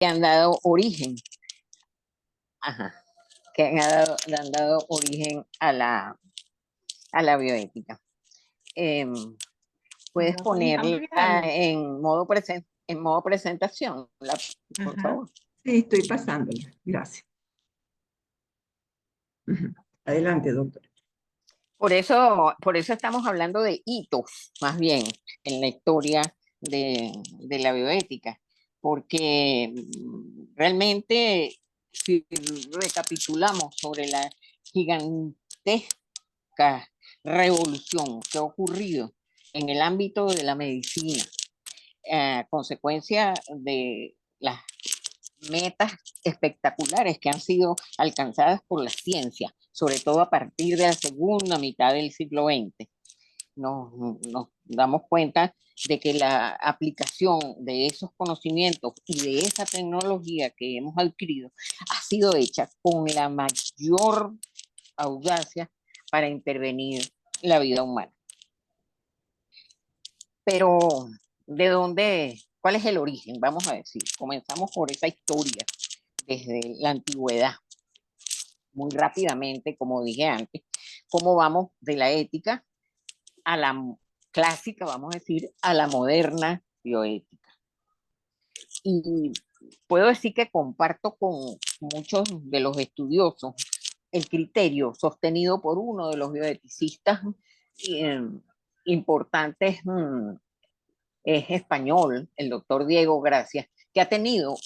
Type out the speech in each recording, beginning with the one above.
que han dado origen, ajá, que han dado origen a la bioética. Eh, Puedes ¿La puedes ponerla ampliar? en modo presentación, por Ajá. favor. Sí, estoy pasándola. Gracias. Ujú. Adelante, doctor. Por eso estamos hablando de hitos, más bien, en la historia de la bioética, porque realmente, si recapitulamos sobre la gigantesca revolución que ha ocurrido en el ámbito de la medicina, a consecuencia de las metas espectaculares que han sido alcanzadas por la ciencia, sobre todo a partir de la segunda mitad del siglo XX. Nos damos cuenta de que la aplicación de esos conocimientos y de esa tecnología que hemos adquirido ha sido hecha con la mayor audacia para intervenir la vida humana. Pero, ¿de dónde? ¿Cuál es el origen? Vamos a decir, comenzamos por esa historia desde la antigüedad, muy rápidamente, como dije antes, cómo vamos de la ética a la clásica, vamos a decir, a la moderna bioética. Y puedo decir que comparto con muchos de los estudiosos el criterio sostenido por uno de los bioeticistas eh, importantes, es español, el doctor Diego Gracia, que ha tenido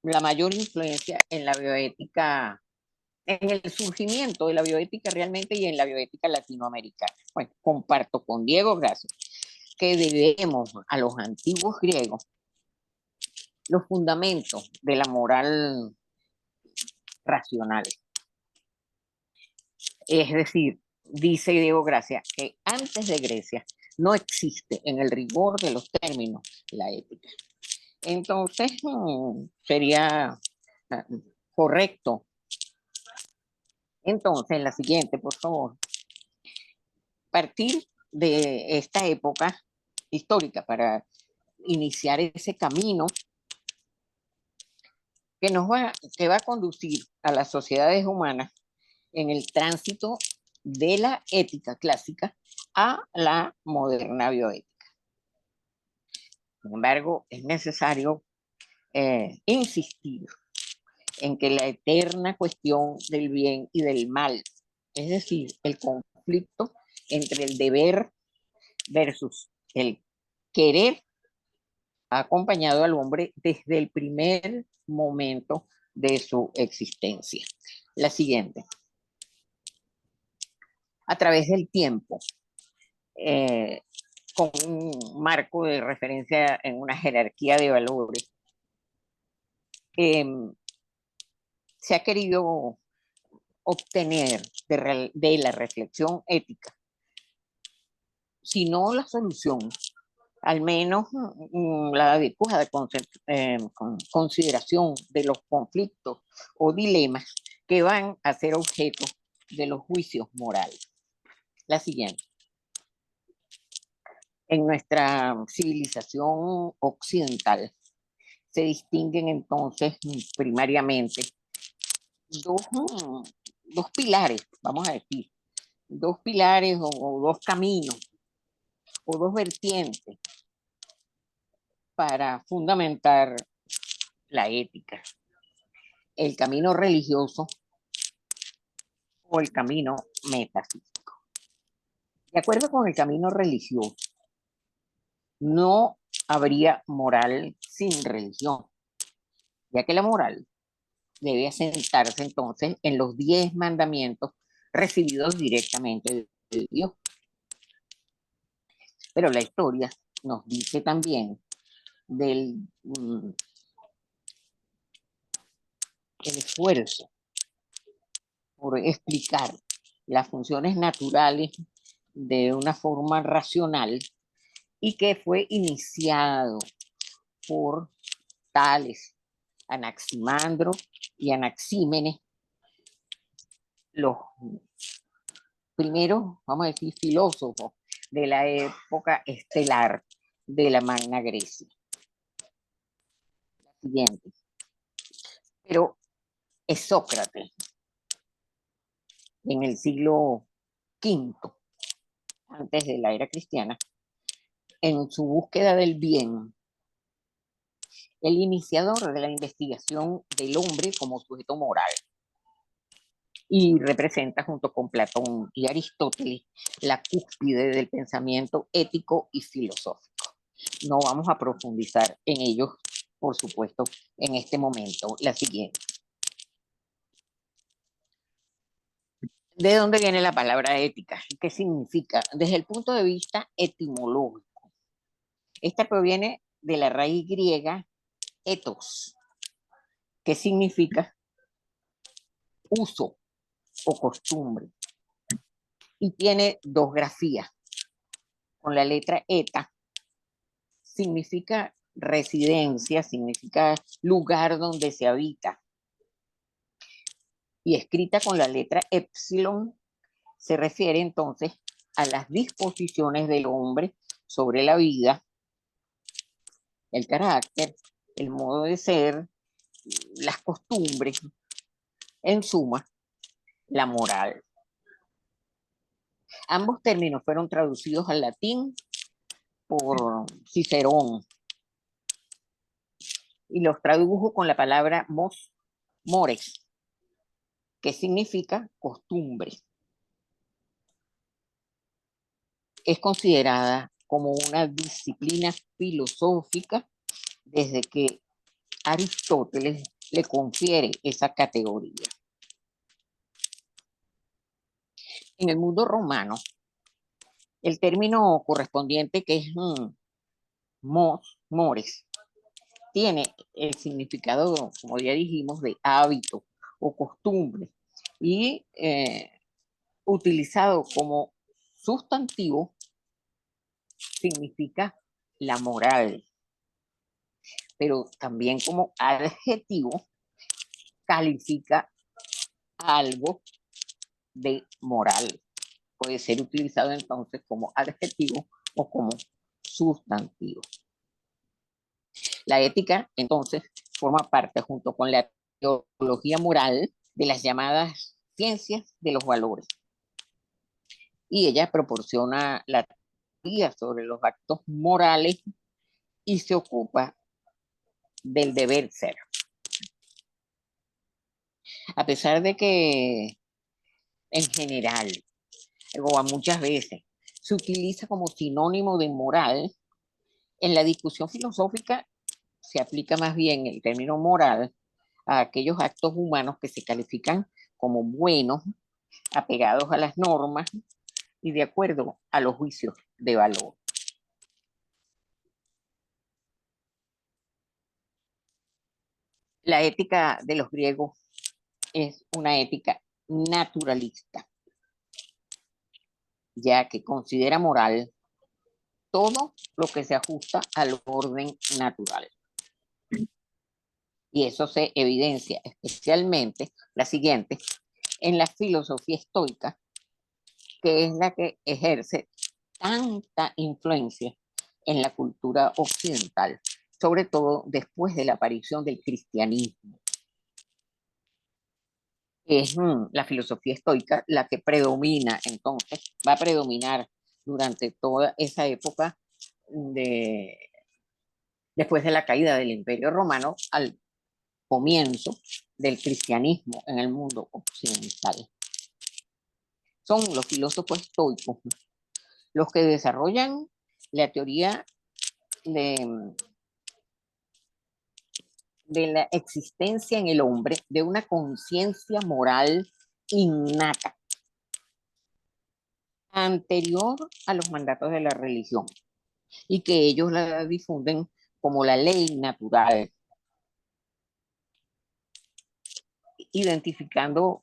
la mayor influencia en la bioética, en el surgimiento de la bioética realmente y en la bioética latinoamericana. Bueno, comparto con Diego Gracia que debemos a los antiguos griegos los fundamentos de la moral racional. Es decir, dice Diego Gracia que antes de Grecia no existe en el rigor de los términos la ética. Entonces, sería correcto. Entonces, la siguiente, por favor. Partir de esta época histórica para iniciar ese camino que va a conducir a las sociedades humanas en el tránsito de la ética clásica a la moderna bioética. Sin embargo, es necesario insistir en que la eterna cuestión del bien y del mal, es decir, el conflicto entre el deber versus el querer, ha acompañado al hombre desde el primer momento de su existencia. La siguiente. A través del tiempo, eh, con un marco de referencia en una jerarquía de valores, eh, se ha querido obtener de la reflexión ética, si no la solución, al menos la adecuada consideración de los conflictos o dilemas que van a ser objeto de los juicios morales. La siguiente. En nuestra civilización occidental se distinguen entonces primariamente dos, dos pilares, vamos a decir, dos pilares o dos caminos o dos vertientes para fundamentar la ética: el camino religioso o el camino metafísico. De acuerdo con el camino religioso, no habría moral sin religión, ya que la moral debe asentarse entonces en los 10 mandamientos recibidos directamente de Dios. Pero la historia nos dice también del el esfuerzo por explicar las funciones naturales de una forma racional y que fue iniciado por Tales, Anaximandro y Anaxímenes, los primeros, vamos a decir, filósofos de la época estelar de la Magna Grecia. Siguiente. Pero es Sócrates, en el siglo V, antes de la era cristiana, en su búsqueda del bien, el iniciador de la investigación del hombre como sujeto moral, y representa junto con Platón y Aristóteles la cúspide del pensamiento ético y filosófico. No vamos a profundizar en ellos, por supuesto, en este momento. La siguiente. ¿De dónde viene la palabra ética? ¿Qué significa? Desde el punto de vista etimológico, esta proviene de la raíz griega ethos, que significa uso o costumbre, y tiene dos grafías. Con la letra eta significa residencia, significa lugar donde se habita, y escrita con la letra epsilon se refiere entonces a las disposiciones del hombre sobre la vida, el carácter, el modo de ser, las costumbres, en suma, la moral. Ambos términos fueron traducidos al latín por Cicerón y los tradujo con la palabra mores, que significa costumbre. Es considerada como una disciplina filosófica desde que Aristóteles le confiere esa categoría. En el mundo romano, el término correspondiente, que es mores, tiene el significado, como ya dijimos, de hábito o costumbre, y utilizado como sustantivo significa la moral, pero también como adjetivo califica algo de moral. Puede ser utilizado entonces como adjetivo o como sustantivo. La ética, entonces, forma parte, junto con la teología moral, de las llamadas ciencias de los valores. Y ella proporciona la teoría sobre los actos morales y se ocupa del deber ser. A pesar de que en general, o muchas veces, se utiliza como sinónimo de moral, en la discusión filosófica se aplica más bien el término moral a aquellos actos humanos que se califican como buenos, apegados a las normas y de acuerdo a los juicios de valor. La ética de los griegos es una ética naturalista, ya que considera moral todo lo que se ajusta al orden natural. Y eso se evidencia especialmente, la siguiente, en la filosofía estoica, que es la que ejerce tanta influencia en la cultura occidental, sobre todo después de la aparición del cristianismo. Es la filosofía estoica la que predomina, entonces, va a predominar durante toda esa época después de la caída del Imperio Romano al comienzo del cristianismo en el mundo occidental. Son los filósofos estoicos los que desarrollan la teoría de la existencia en el hombre de una conciencia moral innata, anterior a los mandatos de la religión, y que ellos la difunden como la ley natural, identificando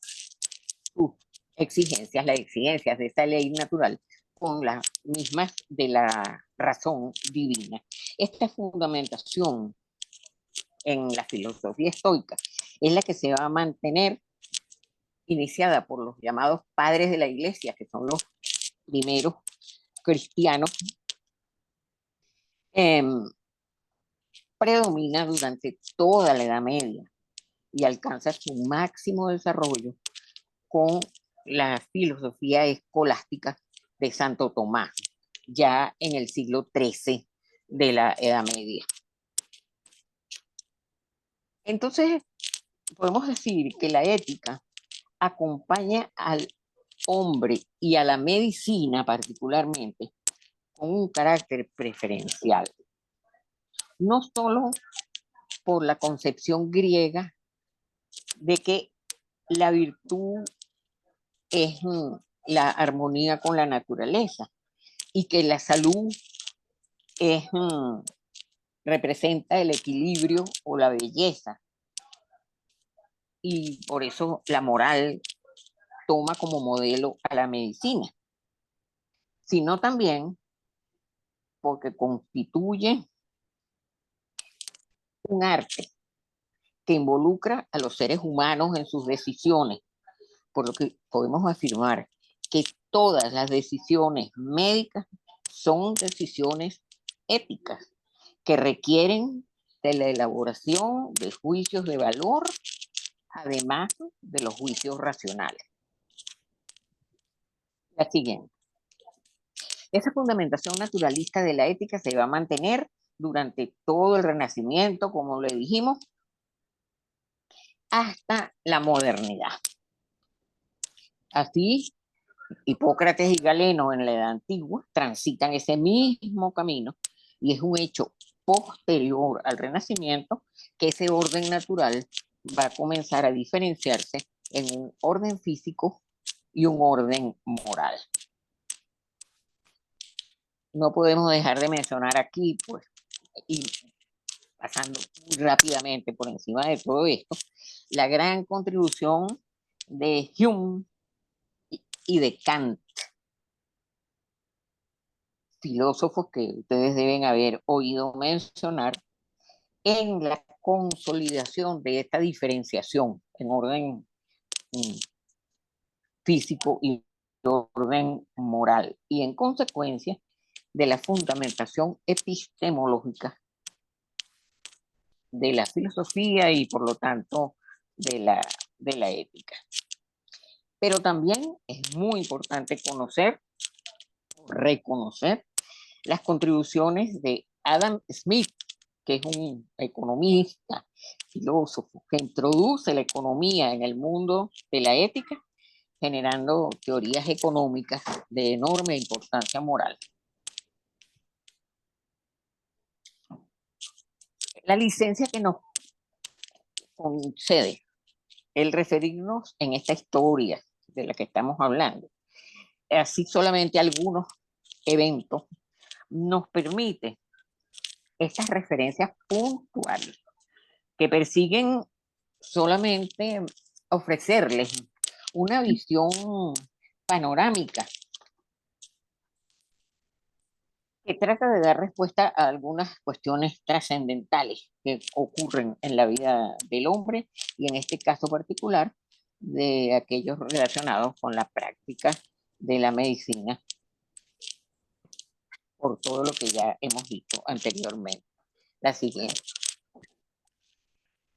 sus exigencias, las exigencias de esta ley natural con las mismas de la razón divina. Esta fundamentación en la filosofía estoica es la que se va a mantener, iniciada por los llamados padres de la iglesia, que son los primeros cristianos, predomina durante toda la Edad Media y alcanza su máximo desarrollo con la filosofía escolástica de Santo Tomás, ya en el siglo XIII de la Edad Media. Entonces, podemos decir que la ética acompaña al hombre y a la medicina particularmente con un carácter preferencial, no solo por la concepción griega de que la virtud es la armonía con la naturaleza y que la salud es, representa el equilibrio o la belleza, y por eso la moral toma como modelo a la medicina, sino también porque constituye un arte que involucra a los seres humanos en sus decisiones, por lo que podemos afirmar que todas las decisiones médicas son decisiones éticas que requieren de la elaboración de juicios de valor, además de los juicios racionales. La siguiente. Esa fundamentación naturalista de la ética se va a mantener durante todo el Renacimiento, como le dijimos, hasta la modernidad. Así, Hipócrates y Galeno en la Edad Antigua transitan ese mismo camino, y es un hecho posterior al Renacimiento que ese orden natural va a comenzar a diferenciarse en un orden físico y un orden moral. No podemos dejar de mencionar aquí, pues, y pasando muy rápidamente por encima de todo esto, la gran contribución de Hume y de Kant, filósofos que ustedes deben haber oído mencionar, en la consolidación de esta diferenciación en orden físico y orden moral, y en consecuencia de la fundamentación epistemológica de la filosofía y por lo tanto de la ética. Pero también es muy importante conocer, reconocer las contribuciones de Adam Smith, que es un economista, filósofo, que introduce la economía en el mundo de la ética, generando teorías económicas de enorme importancia moral. La licencia que nos concede el referirnos en esta historia de la que estamos hablando, así solamente algunos eventos, nos permite estas referencias puntuales que persiguen solamente ofrecerles una visión panorámica que trata de dar respuesta a algunas cuestiones trascendentales que ocurren en la vida del hombre, y en este caso particular de aquellos relacionados con la práctica de la medicina, por todo lo que ya hemos dicho anteriormente. La siguiente.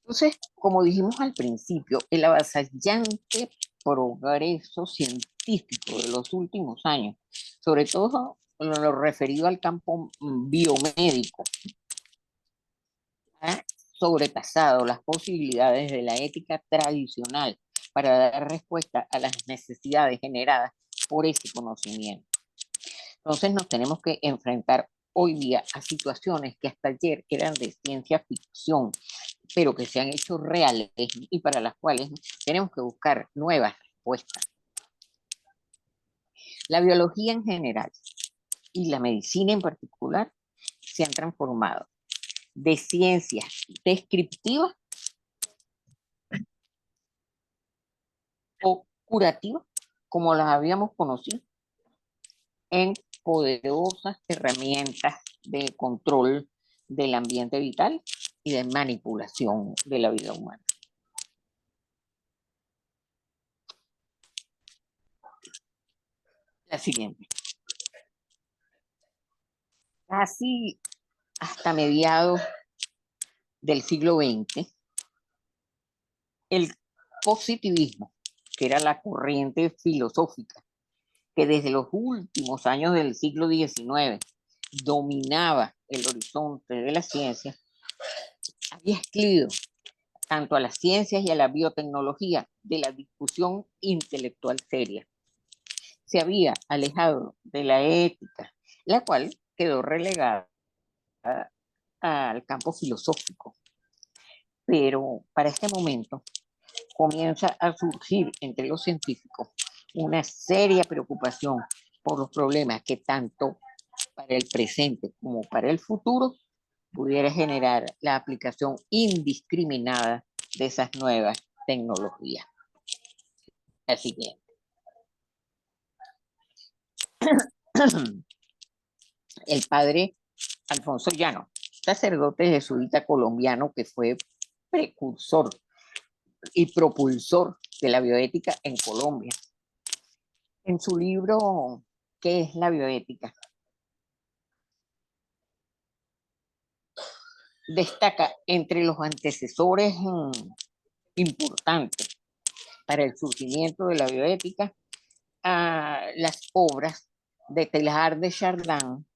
Entonces, como dijimos al principio, el avasallante progreso científico de los últimos años, sobre todo lo referido al campo biomédico, ha sobrepasado las posibilidades de la ética tradicional para dar respuesta a las necesidades generadas por ese conocimiento. Entonces nos tenemos que enfrentar hoy día a situaciones que hasta ayer eran de ciencia ficción, pero que se han hecho reales y para las cuales tenemos que buscar nuevas respuestas. La biología en general y la medicina en particular se han transformado de ciencias descriptivas o curativas, como las habíamos conocido, en poderosas herramientas de control del ambiente vital y de manipulación de la vida humana. La siguiente. Casi hasta mediados del siglo XX, El positivismo, que era la corriente filosófica que desde los últimos años del siglo XIX dominaba el horizonte de la ciencia, había excluido tanto a las ciencias y a la biotecnología de la discusión intelectual seria. Se había alejado de la ética, la cual quedó relegada al campo filosófico. Pero para este momento comienza a surgir entre los científicos una seria preocupación por los problemas que tanto para el presente como para el futuro pudiera generar la aplicación indiscriminada de esas nuevas tecnologías. La siguiente. El padre Alfonso Llano, sacerdote jesuita colombiano que fue precursor y propulsor de la bioética en Colombia. En su libro ¿Qué es la bioética?, destaca entre los antecesores importantes para el surgimiento de la bioética a las obras de Teilhard de Chardin,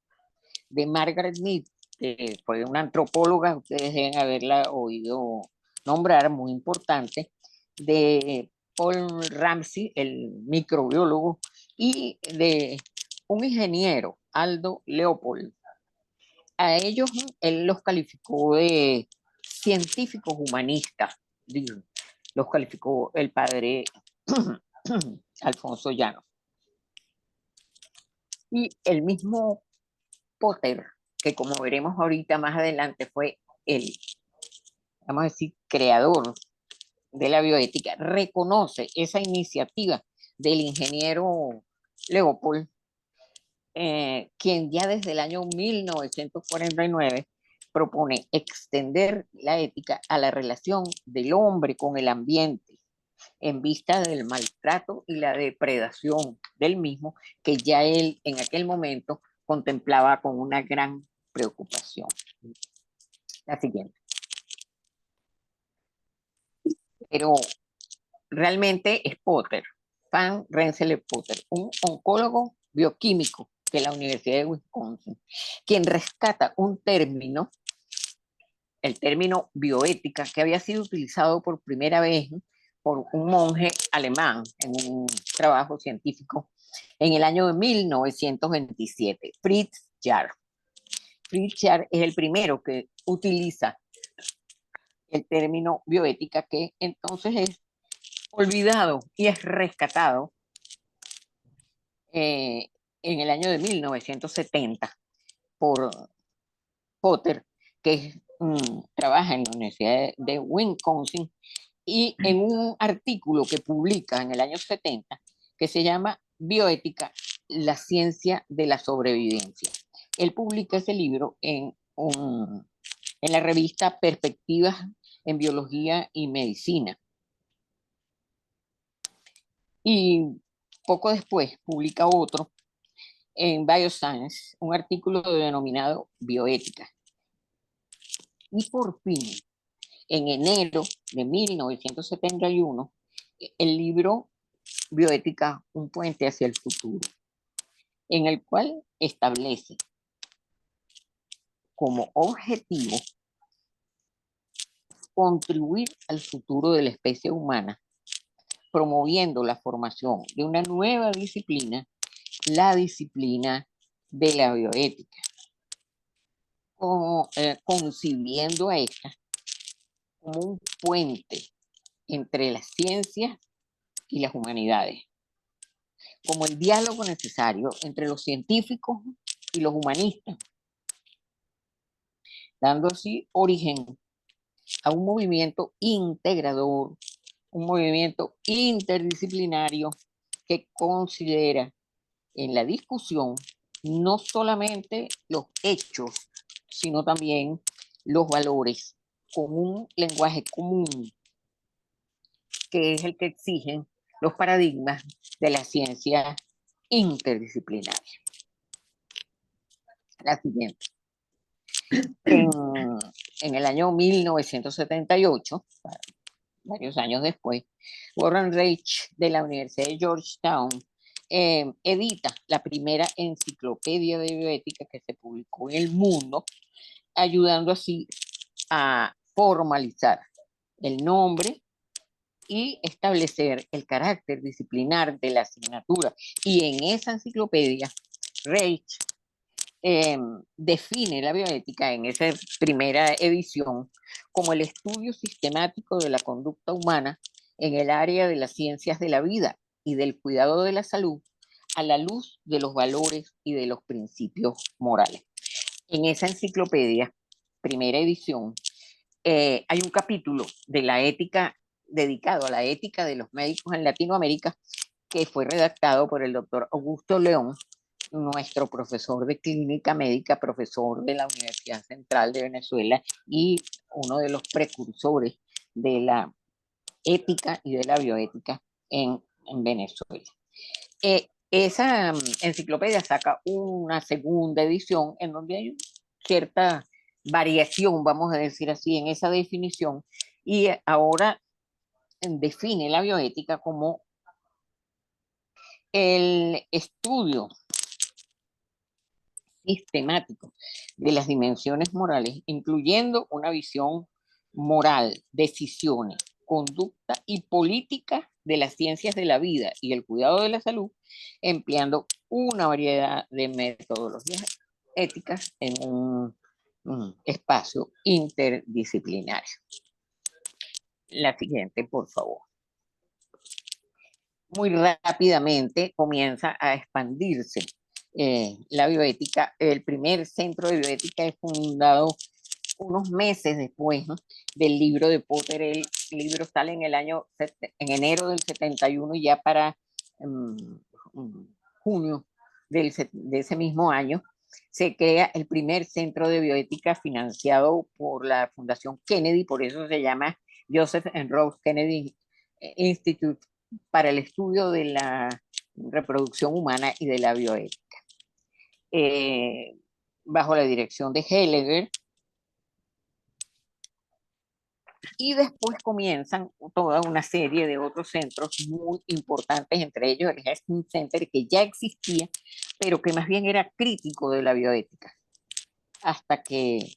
de Margaret Mead, que fue una antropóloga, ustedes deben haberla oído nombrar, muy importante, de Paul Ramsey, el microbiólogo, y de un ingeniero, Aldo Leopold. A ellos él los calificó de científicos humanistas, los calificó el padre Alfonso Llano. Y el mismo Potter, que como veremos ahorita más adelante fue el, vamos a decir, creador de la bioética, reconoce esa iniciativa del ingeniero Leopold, quien ya desde el año 1949 propone extender la ética a la relación del hombre con el ambiente en vista del maltrato y la depredación del mismo, que ya él en aquel momento contemplaba con una gran preocupación. La siguiente. Pero realmente es Potter, Frank Rensselaer Potter, un oncólogo bioquímico de la Universidad de Wisconsin, quien rescata un término, el término bioética, que había sido utilizado por primera vez por un monje alemán en un trabajo científico en el año de 1927, Fritz Jarr. Fritz Jarr es el primero que utiliza el término bioética, que entonces es olvidado y es rescatado en el año de 1970 por Potter, que trabaja en la Universidad de Wisconsin, y en un artículo que publica en el año 70 que se llama Bioética, la ciencia de la sobrevivencia. Él publica ese libro en la revista Perspectivas en Biología y Medicina. Y poco después publica otro en Bioscience, un artículo denominado Bioética. Y por fin, en enero de 1971, el libro Bioética, un puente hacia el futuro, en el cual establece como objetivo contribuir al futuro de la especie humana, promoviendo la formación de una nueva disciplina, la disciplina de la bioética, concibiendo a esta como un puente entre las ciencias y las humanidades, como el diálogo necesario entre los científicos y los humanistas, dando así origen a un movimiento integrador, un movimiento interdisciplinario que considera en la discusión no solamente los hechos, sino también los valores, con un lenguaje común, que es el que exigen los paradigmas de la ciencia interdisciplinaria. La siguiente. En el año 1978, varios años después, Warren Reich de la Universidad de Georgetown edita la primera enciclopedia de bioética que se publicó en el mundo, ayudando así a formalizar el nombre y establecer el carácter disciplinar de la asignatura. Y en esa enciclopedia, Reich define la bioética en esa primera edición como el estudio sistemático de la conducta humana en el área de las ciencias de la vida y del cuidado de la salud a la luz de los valores y de los principios morales. En esa enciclopedia, primera edición, hay un capítulo de la ética dedicado a la ética de los médicos en Latinoamérica que fue redactado por el doctor Augusto León, nuestro profesor de clínica médica, profesor de la Universidad Central de Venezuela y uno de los precursores de la ética y de la bioética en Venezuela. Esa enciclopedia saca una segunda edición en donde hay cierta variación, vamos a decir así, en esa definición, y ahora define la bioética como el estudio sistemático de las dimensiones morales, incluyendo una visión moral, decisiones, conducta y política de las ciencias de la vida y el cuidado de la salud, empleando una variedad de metodologías éticas en un espacio interdisciplinario. La siguiente, por favor. Muy rápidamente comienza a expandirse la bioética. El primer centro de bioética es fundado unos meses después, ¿no?, del libro de Potter. El libro sale en enero del 71 y ya para junio de ese mismo año se crea el primer centro de bioética financiado por la Fundación Kennedy, por eso se llama Joseph and Rose Kennedy Institute para el estudio de la reproducción humana y de la bioética. Bajo la dirección de Hellinger, y después comienzan toda una serie de otros centros muy importantes, entre ellos el Hastings Center, que ya existía, pero que más bien era crítico de la bioética, hasta que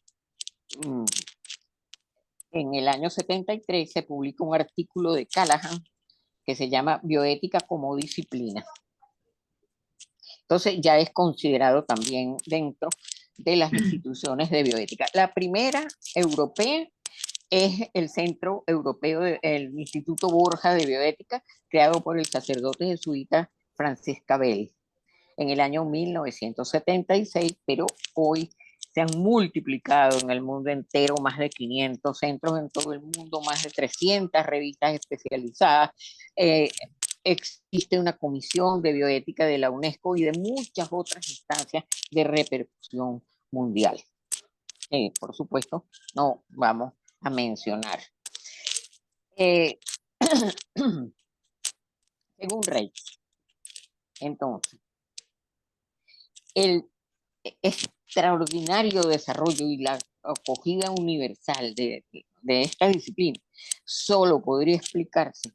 en el año 73 se publica un artículo de Callahan que se llama Bioética como disciplina. Entonces ya es considerado también dentro de las instituciones de bioética. La primera europea es el Centro Europeo, el Instituto Borja de Bioética, creado por el sacerdote jesuita Francesca Bell en el año 1976, pero hoy se han multiplicado en el mundo entero más de 500 centros en todo el mundo, más de 300 revistas especializadas. Existe una comisión de bioética de la UNESCO y de muchas otras instancias de repercusión mundial. Por supuesto, no vamos a mencionar. Según Reich, entonces, el extraordinario desarrollo y la acogida universal de esta disciplina solo podría explicarse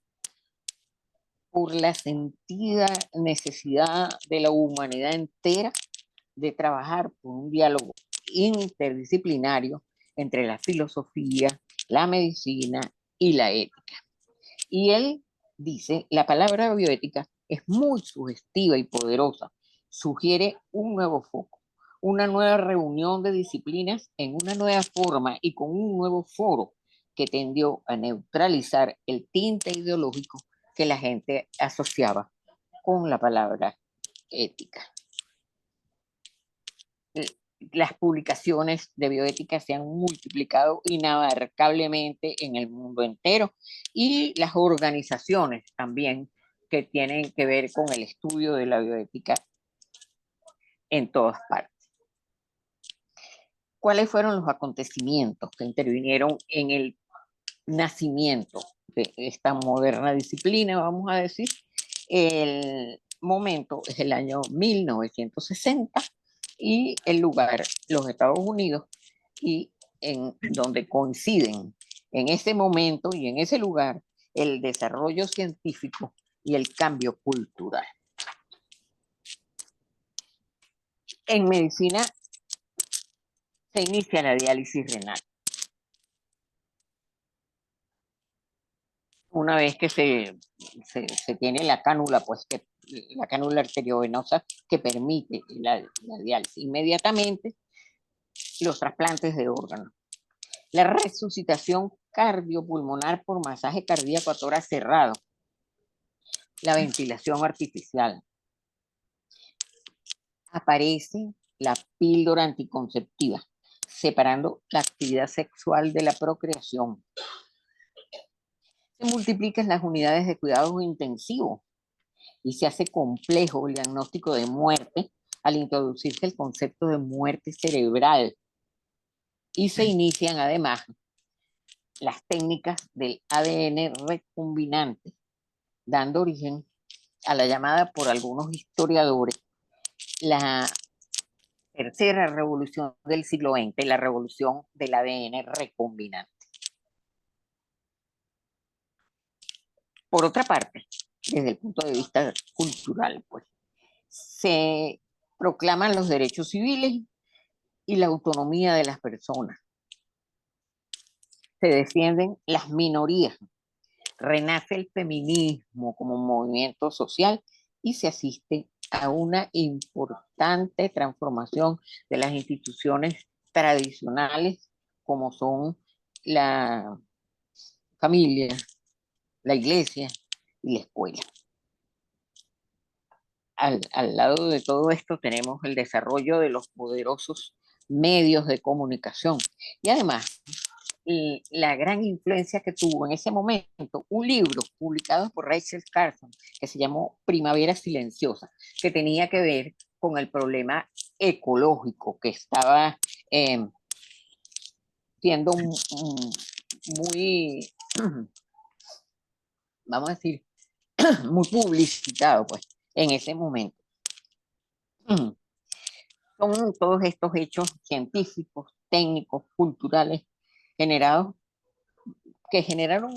por la sentida necesidad de la humanidad entera de trabajar por un diálogo interdisciplinario entre la filosofía, la medicina y la ética. Y él dice, la palabra bioética es muy sugestiva y poderosa, sugiere un nuevo foco, una nueva reunión de disciplinas en una nueva forma y con un nuevo foro que tendió a neutralizar el tinte ideológico que la gente asociaba con la palabra ética. Las publicaciones de bioética se han multiplicado inabarcablemente en el mundo entero y las organizaciones también que tienen que ver con el estudio de la bioética en todas partes. ¿Cuáles fueron los acontecimientos que intervinieron en el nacimiento de esta moderna disciplina, vamos a decir? El momento es el año 1960 y el lugar, los Estados Unidos, y en donde coinciden en ese momento y en ese lugar el desarrollo científico y el cambio cultural. En medicina se inicia la diálisis renal. Una vez que se tiene la cánula, pues que la cánula arteriovenosa que permite la diálisis, inmediatamente los trasplantes de órganos. La resucitación cardiopulmonar por masaje cardíaco a tórax cerrado. La ventilación artificial. Aparece la píldora anticonceptiva, separando la actividad sexual de la procreación. Se multiplican las unidades de cuidados intensivos y se hace complejo el diagnóstico de muerte al introducirse el concepto de muerte cerebral. Y se inician además las técnicas del ADN recombinante, dando origen a la llamada por algunos historiadores la tercera revolución del siglo XX, la revolución del ADN recombinante. Por otra parte, desde el punto de vista cultural, pues, se proclaman los derechos civiles y la autonomía de las personas. Se defienden las minorías. Renace el feminismo como movimiento social y se asiste a una importante transformación de las instituciones tradicionales como son la familia, la iglesia y la escuela. Al lado de todo esto tenemos el desarrollo de los poderosos medios de comunicación y además la gran influencia que tuvo en ese momento un libro publicado por Rachel Carson que se llamó Primavera Silenciosa, que tenía que ver con el problema ecológico que estaba siendo muy, vamos a decir, muy publicitado pues en ese momento. Son todos estos hechos científicos, técnicos, culturales generados que generaron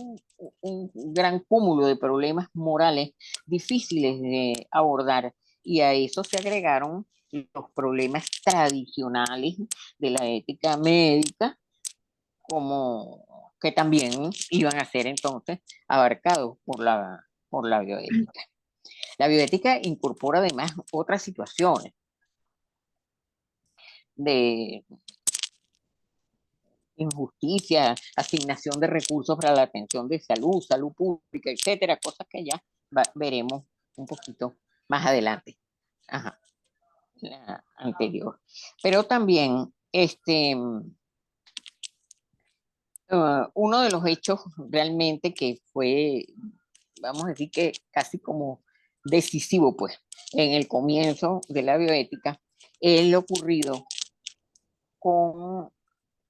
un gran cúmulo de problemas morales difíciles de abordar y a eso se agregaron los problemas tradicionales de la ética médica, como que también iban a ser entonces abarcados por la bioética. La bioética incorpora además otras situaciones de injusticia, asignación de recursos para la atención de salud, salud pública, etcétera, cosas que ya veremos un poquito más adelante. Ajá, la anterior. Pero también, uno de los hechos realmente que fue, vamos a decir que casi como decisivo, pues, en el comienzo de la bioética, es lo ocurrido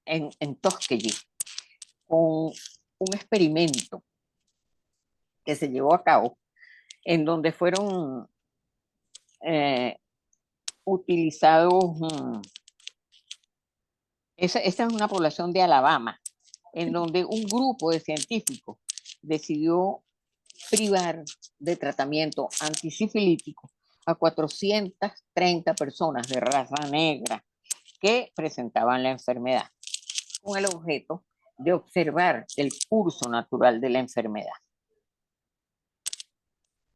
en Tuskegee, con un experimento que se llevó a cabo en donde fueron utilizados, esa es una población de Alabama, en donde un grupo de científicos decidió privar de tratamiento antisifilítico a 430 personas de raza negra que presentaban la enfermedad, con el objeto de observar el curso natural de la enfermedad.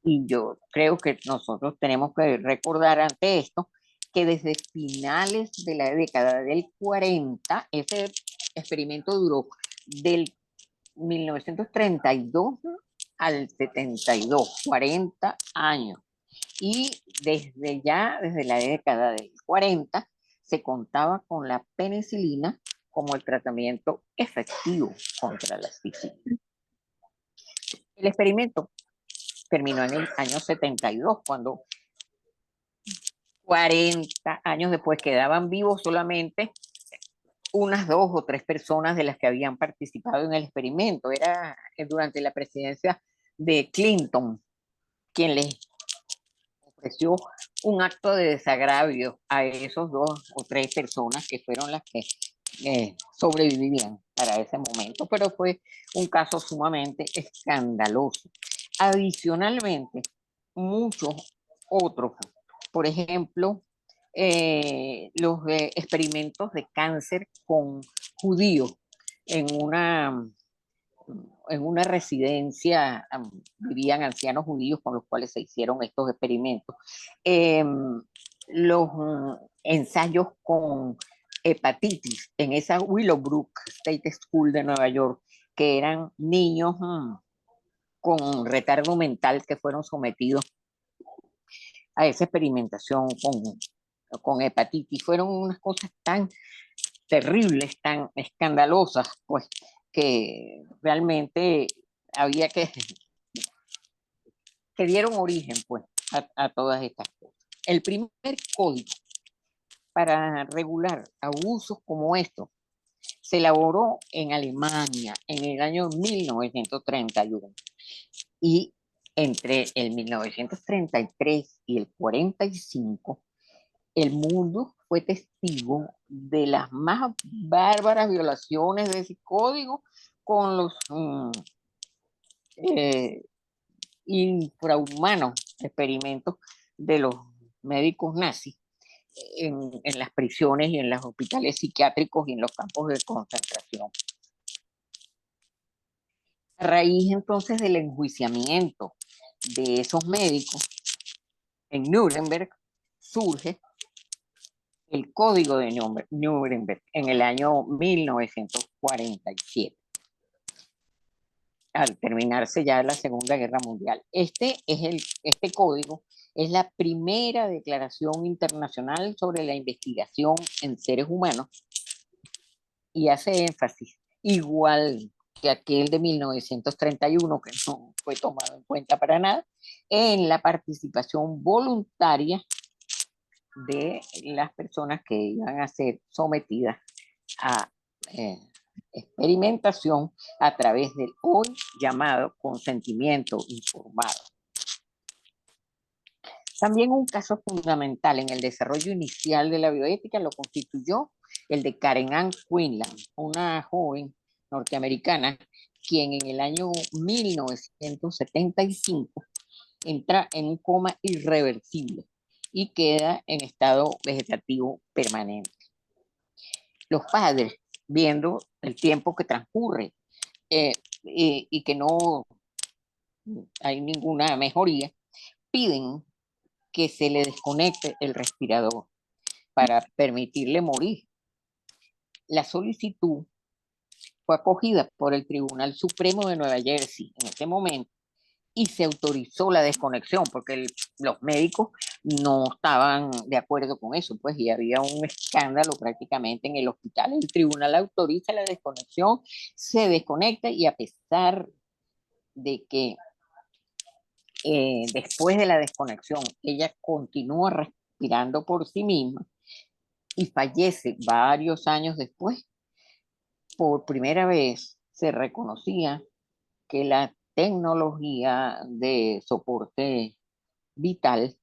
Y yo creo que nosotros tenemos que recordar ante esto que desde finales de la década del 40, ese experimento duró del 1932 al 72, 40 años. Y desde la década del 40, se contaba con la penicilina como el tratamiento efectivo contra la sífilis. El experimento terminó en el año 72, cuando 40 años después quedaban vivos solamente unas 2 o 3 personas de las que habían participado en el experimento. Era durante la presidencia de Clinton quien les ofreció un acto de desagravio a esos 2 o 3 personas que fueron las que sobrevivían para ese momento, pero fue un caso sumamente escandaloso. Adicionalmente, muchos otros, por ejemplo, los experimentos de cáncer con judíos en una, en una residencia, vivían ancianos judíos con los cuales se hicieron estos experimentos. Eh, los ensayos con hepatitis en esa Willowbrook State School de Nueva York, que eran niños con retardo mental que fueron sometidos a esa experimentación con hepatitis. Fueron unas cosas tan terribles, tan escandalosas, pues que realmente había que dieron origen pues a todas estas cosas. El primer código para regular abusos como estos se elaboró en Alemania en el año 1931 y entre el 1933 y el 45 el mundo fue testigo de las más bárbaras violaciones de ese código con los eh, infrahumanos experimentos de los médicos nazis en las prisiones y en los hospitales psiquiátricos y en los campos de concentración. A raíz entonces del enjuiciamiento de esos médicos en Nuremberg surge el Código de Nuremberg en el año 1947, al terminarse ya la Segunda Guerra Mundial. Este código es la primera declaración internacional sobre la investigación en seres humanos y hace énfasis, igual que aquel de 1931, que no fue tomado en cuenta para nada, en la participación voluntaria de las personas que iban a ser sometidas a experimentación a través del hoy llamado consentimiento informado. También un caso fundamental en el desarrollo inicial de la bioética lo constituyó el de Karen Ann Quinlan, una joven norteamericana quien en el año 1975 entra en un coma irreversible y queda en estado vegetativo permanente. Los padres, viendo el tiempo que transcurre y que no hay ninguna mejoría, piden que se le desconecte el respirador para permitirle morir. La solicitud fue acogida por el Tribunal Supremo de Nueva Jersey en ese momento y se autorizó la desconexión porque los médicos no estaban de acuerdo con eso, pues, y había un escándalo prácticamente en el hospital. El tribunal autoriza la desconexión, se desconecta y a pesar de que después de la desconexión ella continúa respirando por sí misma y fallece varios años después, por primera vez se reconocía que la tecnología de soporte vital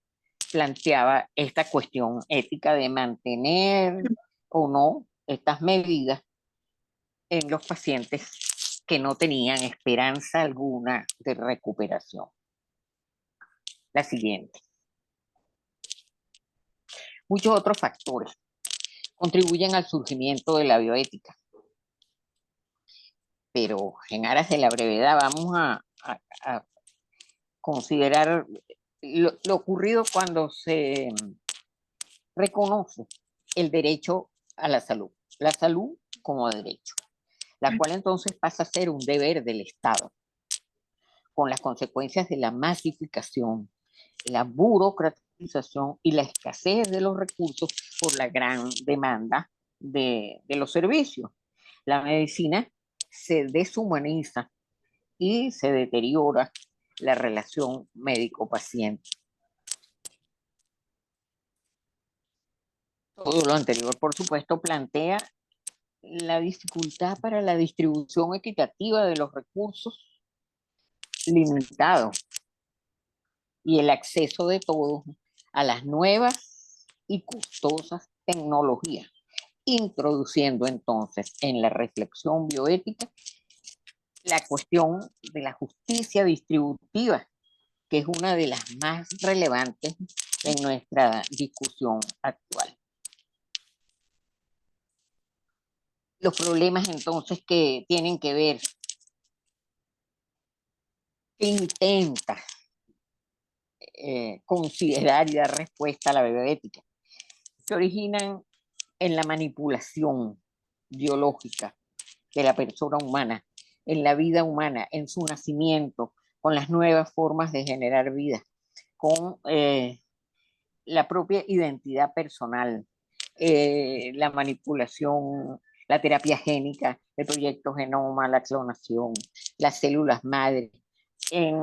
planteaba esta cuestión ética de mantener o no estas medidas en los pacientes que no tenían esperanza alguna de recuperación. La siguiente. Muchos otros factores contribuyen al surgimiento de la bioética, pero en aras de la brevedad vamos a considerar lo ocurrido cuando se reconoce el derecho a la salud como derecho, la cual entonces pasa a ser un deber del Estado, con las consecuencias de la masificación, la burocratización y la escasez de los recursos por la gran demanda de los servicios. La medicina se deshumaniza y se deteriora la relación médico-paciente. Todo lo anterior, por supuesto, plantea la dificultad para la distribución equitativa de los recursos limitados y el acceso de todos a las nuevas y costosas tecnologías introduciendo entonces en la reflexión bioética la cuestión de la justicia distributiva, que es una de las más relevantes en nuestra discusión actual. Los problemas entonces que tienen que ver, que intenta considerar y dar respuesta a la bioética, se originan en la manipulación biológica de la persona humana, en la vida humana, en su nacimiento, con las nuevas formas de generar vida, con la propia identidad personal, la manipulación, la terapia génica, el proyecto genoma, la clonación, las células madre, en,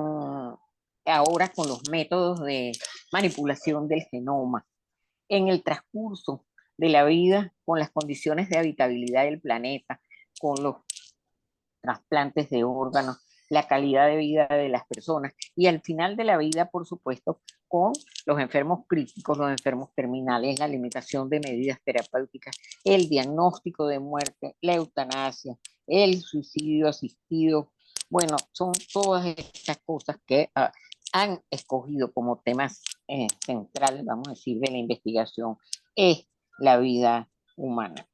ahora con los métodos de manipulación del genoma, en el transcurso de la vida, con las condiciones de habitabilidad del planeta, con los trasplantes de órganos, la calidad de vida de las personas y al final de la vida, por supuesto, con los enfermos críticos, los enfermos terminales, la limitación de medidas terapéuticas, el diagnóstico de muerte, la eutanasia, el suicidio asistido. Bueno, son todas estas cosas que han escogido como temas centrales, vamos a decir, de la investigación, es la vida humana.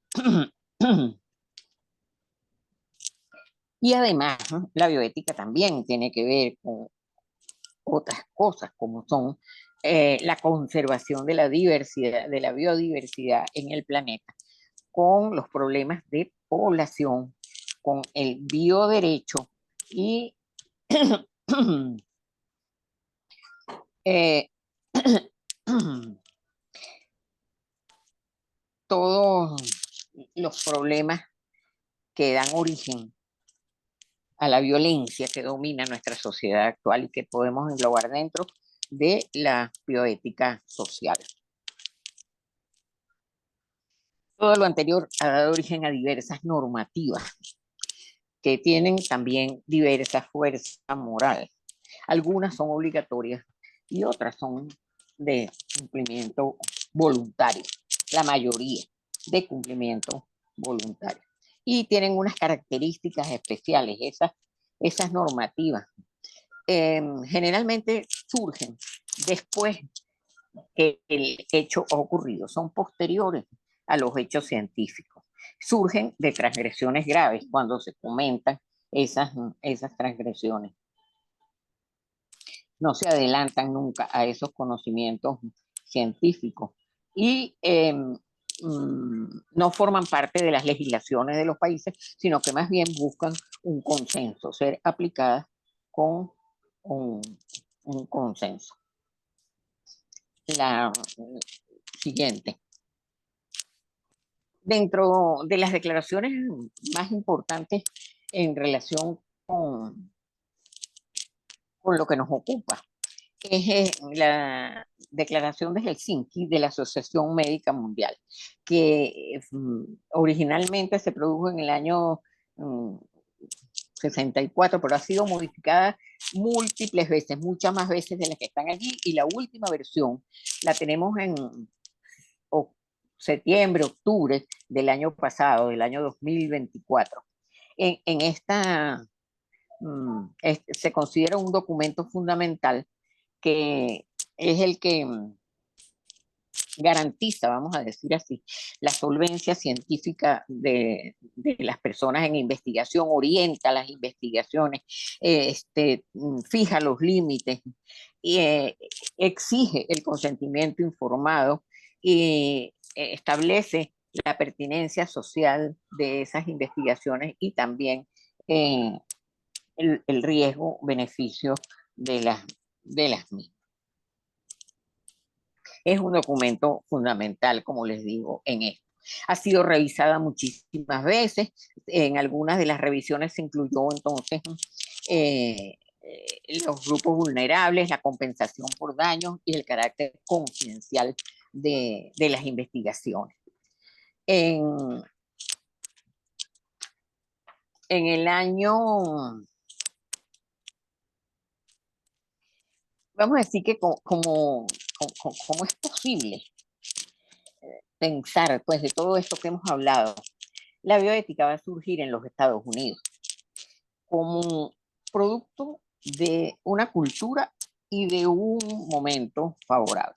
Y además, ¿no?, la bioética también tiene que ver con otras cosas, como son la conservación de la diversidad, de la biodiversidad en el planeta, con los problemas de población, con el bioderecho y eh, todos los problemas que dan origen a la violencia que domina nuestra sociedad actual y que podemos englobar dentro de la bioética social. Todo lo anterior ha dado origen a diversas normativas que tienen también diversa fuerza moral. Algunas son obligatorias y otras son de cumplimiento voluntario, la mayoría de cumplimiento voluntario. Y tienen unas características especiales, esas normativas. Generalmente surgen después que el hecho ha ocurrido, son posteriores a los hechos científicos. Surgen de transgresiones graves cuando se comentan esas transgresiones. No se adelantan nunca a esos conocimientos científicos y no forman parte de las legislaciones de los países, sino que más bien buscan un consenso, ser aplicadas con un consenso. La siguiente. Dentro de las declaraciones más importantes en relación con lo que nos ocupa, es la Declaración de Helsinki de la Asociación Médica Mundial, que originalmente se produjo en el año 64, pero ha sido modificada múltiples veces, muchas más veces de las que están allí, y la última versión la tenemos en septiembre, octubre del año pasado, del año 2024. En esta se considera un documento fundamental que es el que garantiza, vamos a decir así, la solvencia científica de las personas en investigación, orienta las investigaciones, fija los límites, exige el consentimiento informado y establece la pertinencia social de esas investigaciones y también el riesgo-beneficio de las mismas. Es un documento fundamental, como les digo, en esto. Ha sido revisada muchísimas veces. En algunas de las revisiones se incluyó entonces los grupos vulnerables, la compensación por daños y el carácter confidencial de las investigaciones. En el año, vamos a decir que como es posible pensar, pues, de todo esto que hemos hablado, la bioética va a surgir en los Estados Unidos como producto de una cultura y de un momento favorable.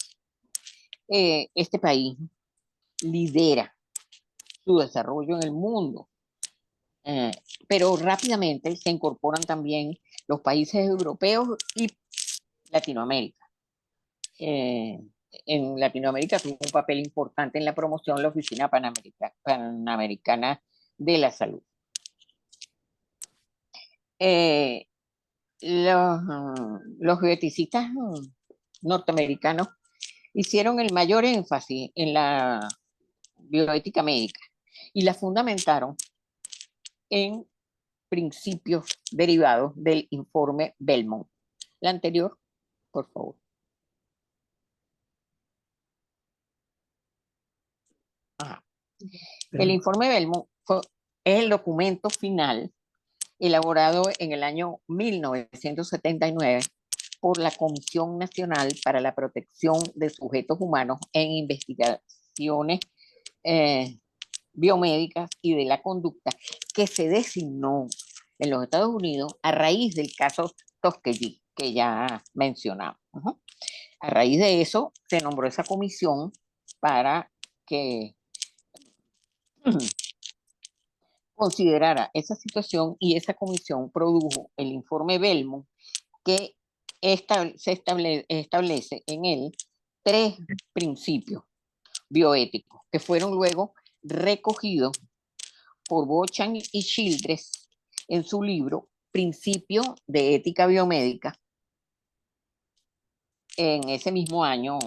Este país lidera su desarrollo en el mundo, eh, pero rápidamente se incorporan también los países europeos y Latinoamérica. Eh, en Latinoamérica tuvo un papel importante en la promoción de la Oficina Panamericana de la Salud. Eh, los bioeticistas norteamericanos hicieron el mayor énfasis en la bioética médica y la fundamentaron en principios derivados del informe Belmont. La anterior, por favor. Ajá. El informe Belmont es el documento final elaborado en el año 1979 por la Comisión Nacional para la Protección de Sujetos Humanos en Investigaciones Biomédicas y de la Conducta, que se designó en los Estados Unidos a raíz del caso Tuskegee, que ya mencionamos. A raíz de eso, se nombró esa comisión para que considerara esa situación y esa comisión produjo el informe Belmont que establece en él 3 principios bioéticos que fueron luego recogidos por Bochan y Childress en su libro Principio de Ética Biomédica en ese mismo año,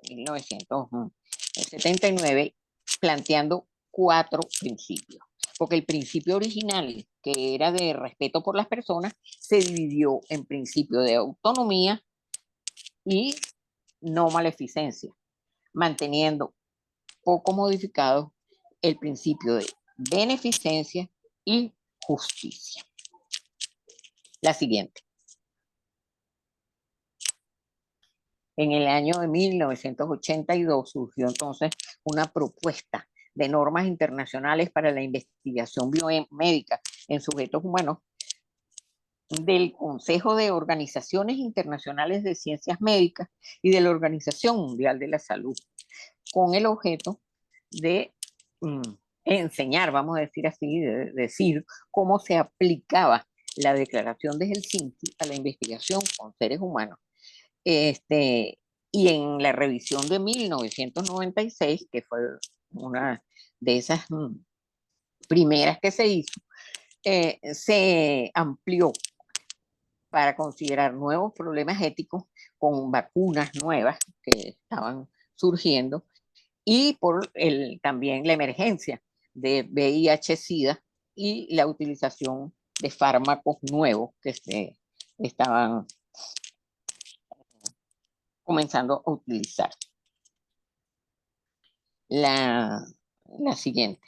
1979, planteando 4 principios. Porque el principio original, que era de respeto por las personas, se dividió en principio de autonomía y no maleficencia, manteniendo poco modificado el principio de beneficencia y justicia. La siguiente. En el año de 1982 surgió entonces una propuesta de normas internacionales para la investigación biomédica en sujetos humanos del Consejo de Organizaciones Internacionales de Ciencias Médicas y de la Organización Mundial de la Salud, con el objeto de enseñar, vamos a decir así, de decir cómo se aplicaba la declaración de Helsinki a la investigación con seres humanos. Y en la revisión de 1996, que fue una de esas primeras que se hizo, se amplió para considerar nuevos problemas éticos con vacunas nuevas que estaban surgiendo y por también la emergencia de VIH-Sida y la utilización de fármacos nuevos que se estaban comenzando a utilizar. La siguiente.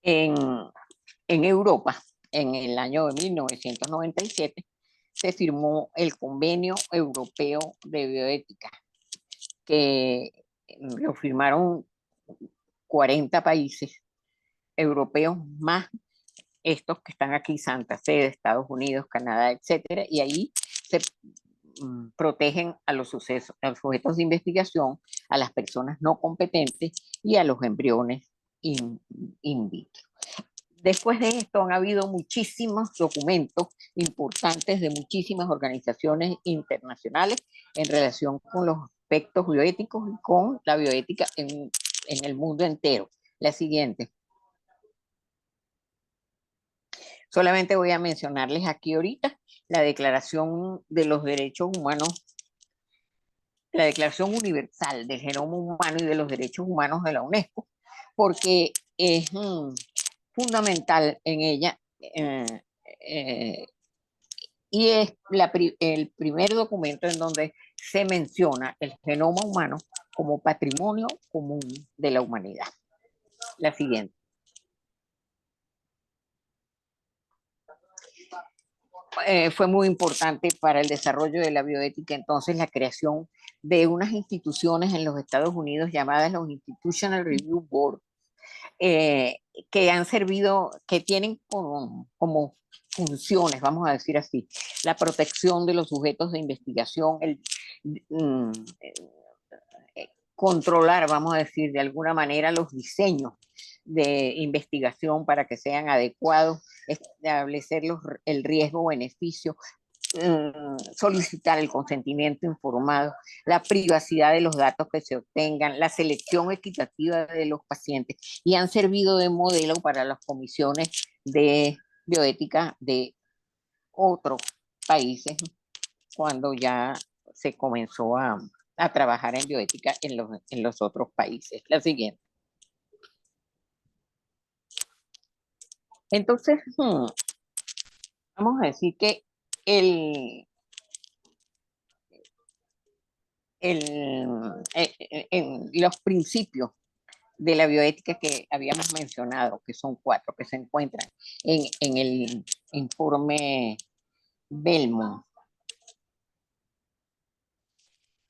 En Europa, en el año de 1997, se firmó el Convenio Europeo de Bioética, que lo firmaron 40 países europeos más estos que están aquí, Santa Fe, Estados Unidos, Canadá, etcétera, y ahí se protegen a los sucesos, a los sujetos de investigación, a las personas no competentes y a los embriones in vitro. Después de esto han habido muchísimos documentos importantes de muchísimas organizaciones internacionales en relación con los aspectos bioéticos y con la bioética en el mundo entero. La siguiente. Solamente voy a mencionarles aquí ahorita la Declaración de los Derechos Humanos, la Declaración Universal del Genoma Humano y de los Derechos Humanos de la UNESCO, porque es fundamental en ella y es el primer documento en donde se menciona el genoma humano como patrimonio común de la humanidad. La siguiente. Fue muy importante para el desarrollo de la bioética entonces la creación de unas instituciones en los Estados Unidos llamadas los Institutional Review Board, eh, que han servido, que tienen como funciones, vamos a decir así, la protección de los sujetos de investigación, mm, controlar, vamos a decir, de alguna manera los diseños de investigación para que sean adecuados, establecer el riesgo-beneficio, solicitar el consentimiento informado, la privacidad de los datos que se obtengan, la selección equitativa de los pacientes, y han servido de modelo para las comisiones de bioética de otros países cuando ya se comenzó a trabajar en bioética en los otros países. La siguiente. Entonces, vamos a decir que el, en los principios de la bioética que habíamos mencionado, que son 4, que se encuentran en el informe Belmont,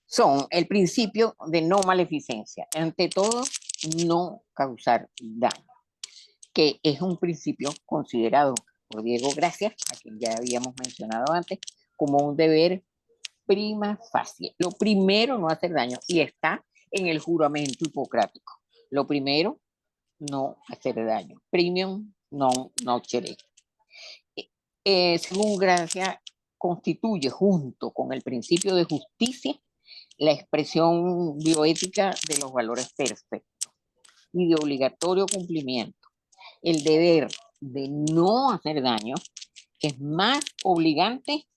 son el principio de no maleficencia, ante todo, no causar daño, que es un principio considerado por Diego Gracias, a quien ya habíamos mencionado antes, como un deber prima facie. Lo primero, no hacer daño, y está en el juramento hipocrático. Lo primero, no hacer daño. Premium non nocere. Según Gracia, constituye junto con el principio de justicia la expresión bioética de los valores perfectos y de obligatorio cumplimiento. El deber de no hacer daño es más obligante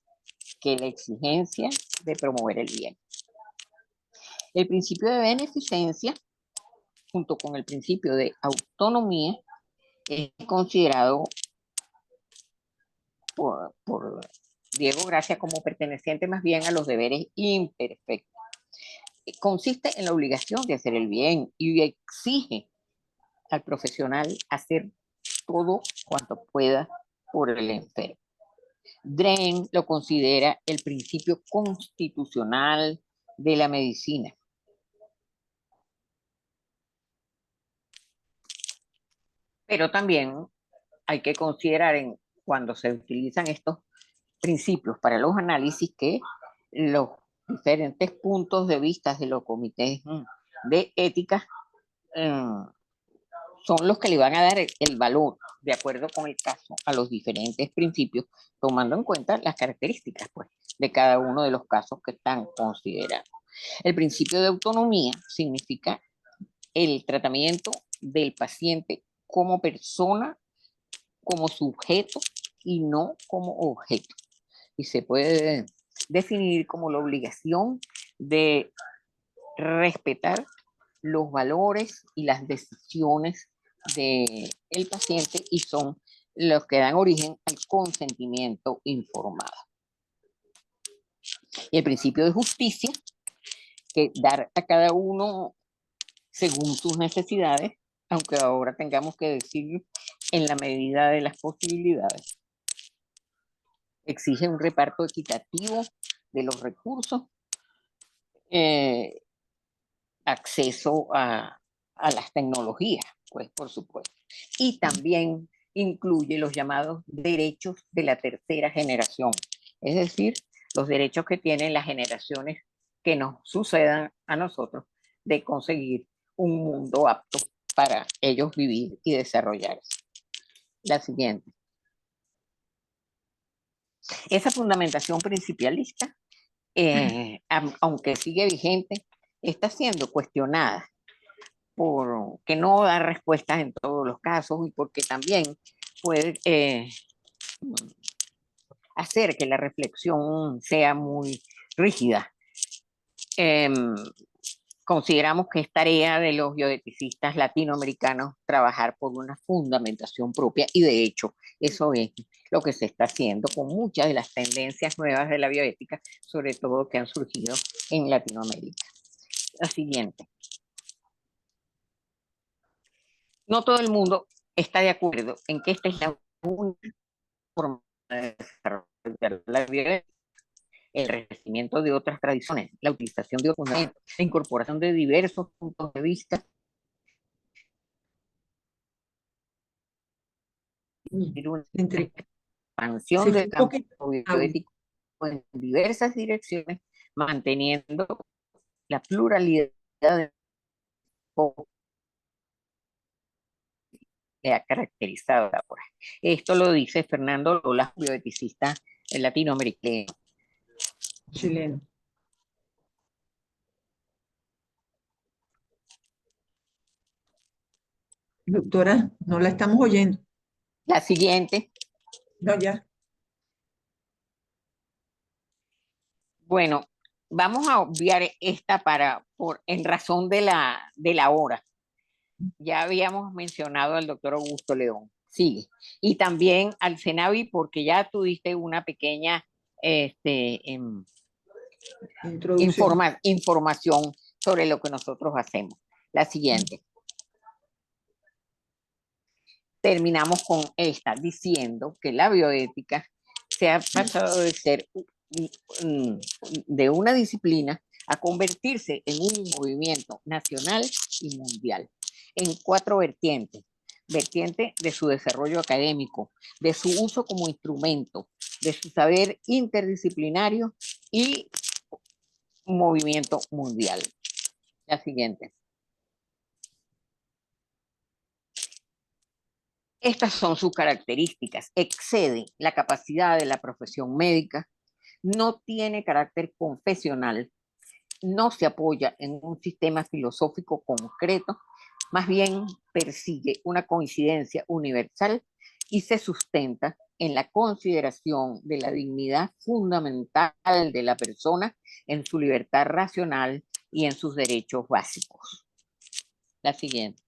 que la exigencia de promover el bien. El principio de beneficencia, junto con el principio de autonomía, es considerado por Diego Gracia como perteneciente más bien a los deberes imperfectos. Consiste en la obligación de hacer el bien y exige al profesional hacer todo cuanto pueda por el enfermo. Dren lo considera el principio constitucional de la medicina. Pero también hay que considerar cuando se utilizan estos principios para los análisis que los diferentes puntos de vista de los comités de ética son los que le van a dar el valor, de acuerdo con el caso, a los diferentes principios, tomando en cuenta las características pues, de cada uno de los casos que están considerados. El principio de autonomía significa el tratamiento del paciente como persona, como sujeto y no como objeto. Y se puede definir como la obligación de respetar los valores y las decisiones del paciente, y son los que dan origen al consentimiento informado. Y el principio de justicia, que dar a cada uno según sus necesidades, aunque ahora tengamos que decir en la medida de las posibilidades. Exige un reparto equitativo de los recursos, acceso a las tecnologías, pues por supuesto. Y también incluye los llamados derechos de la tercera generación, es decir, los derechos que tienen las generaciones que nos sucedan a nosotros de conseguir un mundo apto para ellos vivir y desarrollarse. La siguiente. Esa fundamentación principalista, aunque sigue vigente, está siendo cuestionada porque no da respuestas en todos los casos y porque también puede hacer que la reflexión sea muy rígida. Consideramos que es tarea de los bioeticistas latinoamericanos trabajar por una fundamentación propia, y de hecho eso es lo que se está haciendo con muchas de las tendencias nuevas de la bioética, sobre todo que han surgido en Latinoamérica. La siguiente. No todo el mundo está de acuerdo en que esta es la única forma de desarrollar la bioética. el renacimiento de otras tradiciones, la utilización de otros fundamentos, la incorporación de diversos puntos de vista, Mm, y una entre, se expansión fue del un campo poquito audio. bioético en diversas direcciones, manteniendo la pluralidad de que ha caracterizado ahora. Esto lo dice Fernando Lola, bioeticista latinoamericano. Chileno. Doctora, no la estamos oyendo. La siguiente, No, ya. bueno, vamos a obviar esta en razón de la hora. Ya habíamos mencionado al doctor Augusto León. Sigue. Y también al CENAVI, porque ya tuviste una pequeña Introducción. información sobre lo que nosotros hacemos. La siguiente. Terminamos con esta diciendo que la bioética se ha pasado de ser de una disciplina a convertirse en un movimiento nacional y mundial en 4 vertientes. Vertiente de su desarrollo académico, de su uso como instrumento, de su saber interdisciplinario y movimiento mundial. La siguiente. Estas son sus características. Excede la capacidad de la profesión médica, no tiene carácter confesional, no se apoya en un sistema filosófico concreto, más bien persigue una coincidencia universal y se sustenta en la consideración de la dignidad fundamental de la persona, en su libertad racional y en sus derechos básicos. La siguiente.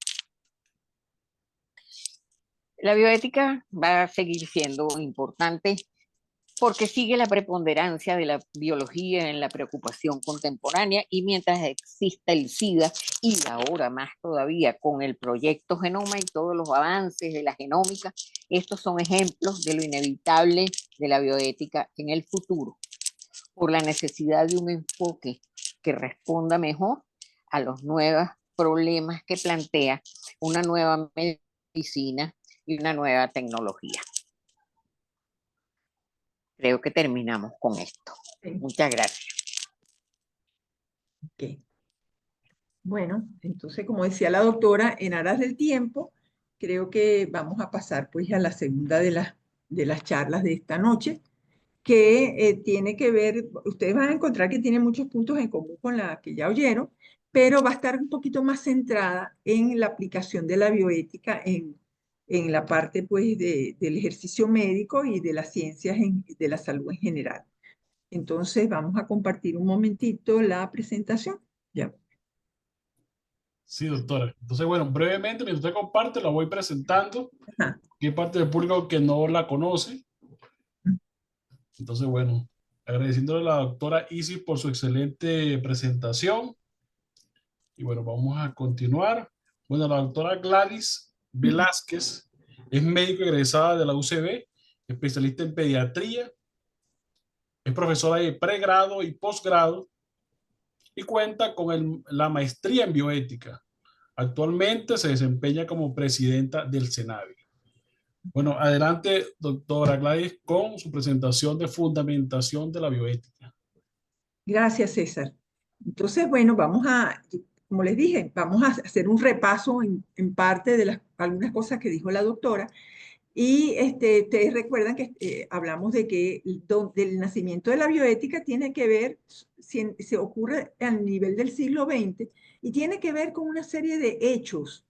La bioética va a seguir siendo importante porque sigue la preponderancia de la biología en la preocupación contemporánea y mientras exista el SIDA y ahora más todavía con el proyecto Genoma y todos los avances de la genómica, estos son ejemplos de lo inevitable de la bioética en el futuro, por la necesidad de un enfoque que responda mejor a los nuevos problemas que plantea una nueva medicina y una nueva tecnología. Creo que terminamos con esto. Sí. Muchas gracias. Ok. Bueno, entonces, como decía la doctora, en aras del tiempo, creo que vamos a pasar pues a la segunda de las charlas de esta noche, que tiene que ver, ustedes van a encontrar que tiene muchos puntos en común con la que ya oyeron, pero va a estar un poquito más centrada en la aplicación de la bioética en la parte pues del ejercicio médico y de las ciencias de la salud en general. Entonces vamos a compartir un momentito la presentación. Ya. Sí, doctora. Entonces, bueno, brevemente, mientras usted comparte, la voy presentando. Ajá. Hay parte del público que no la conoce. Entonces, bueno, agradeciéndole a la doctora Isis por su excelente presentación. Y bueno, vamos a continuar. Bueno, la doctora Gladys Velázquez es médico egresada de la UCB, especialista en pediatría, es profesora de pregrado y posgrado y cuenta con la maestría en bioética. Actualmente se desempeña como presidenta del CENAVI. Bueno, adelante, doctora Gladys, con su presentación de fundamentación de la bioética. Gracias, César. Entonces, bueno, como les dije, vamos a hacer un repaso en parte de algunas cosas que dijo la doctora. Y ustedes recuerdan que hablamos de que del nacimiento de la bioética tiene que ver, se ocurre al nivel del siglo XX y tiene que ver con una serie de hechos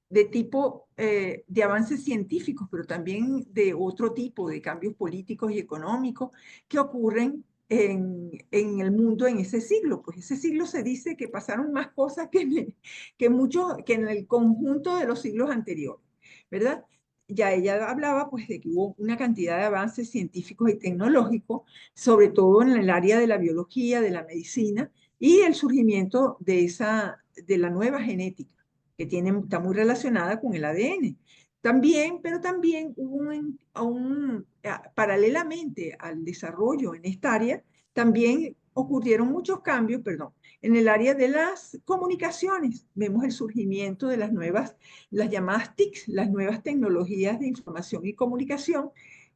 de tipo de avances científicos, pero también de otro tipo de cambios políticos y económicos que ocurren en el mundo en ese siglo. Pues ese siglo se dice que pasaron más cosas que en el conjunto de los siglos anteriores, ¿verdad? Ya ella hablaba pues de que hubo una cantidad de avances científicos y tecnológicos, sobre todo en el área de la biología, de la medicina y el surgimiento de la nueva genética, que está muy relacionada con el ADN. También, pero también hubo paralelamente al desarrollo en esta área, También ocurrieron muchos cambios, perdón, en el área de las comunicaciones. Vemos el surgimiento de las llamadas TICs, las nuevas tecnologías de información y comunicación,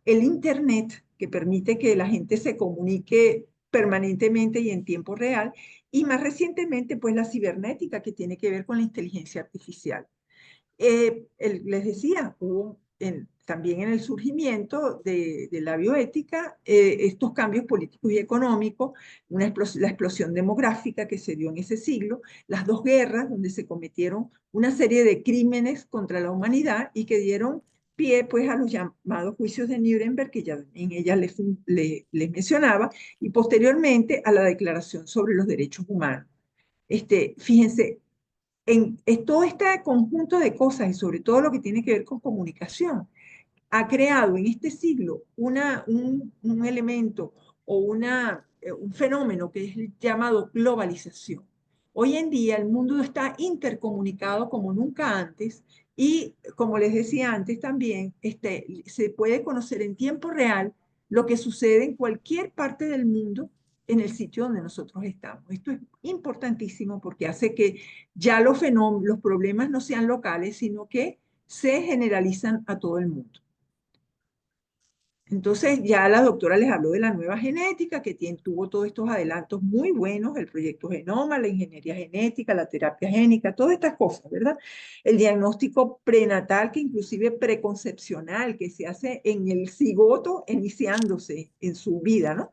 el Internet, que permite que la gente se comunique permanentemente y en tiempo real, y más recientemente, pues la cibernética, que tiene que ver con la inteligencia artificial. Les decía, hubo también en el surgimiento de la bioética estos cambios políticos y económicos, la explosión demográfica que se dio en ese siglo, las dos guerras donde se cometieron una serie de crímenes contra la humanidad y que dieron pie pues a los llamados juicios de Nuremberg, que ya en ella les mencionaba, y posteriormente a la Declaración sobre los Derechos Humanos. Fíjense, todo este conjunto de cosas y sobre todo lo que tiene que ver con comunicación, ha creado en este siglo un elemento o un fenómeno que es llamado globalización. Hoy en día el mundo está intercomunicado como nunca antes y, como les decía antes también, se puede conocer en tiempo real lo que sucede en cualquier parte del mundo en el sitio donde nosotros estamos. Esto es importantísimo porque hace que ya los problemas no sean locales, sino que se generalizan a todo el mundo. Entonces ya la doctora les habló de la nueva genética, que tuvo todos estos adelantos muy buenos, el proyecto Genoma, la ingeniería genética, la terapia génica, todas estas cosas, ¿verdad? El diagnóstico prenatal, que inclusive preconcepcional, que se hace en el cigoto iniciándose en su vida, ¿no?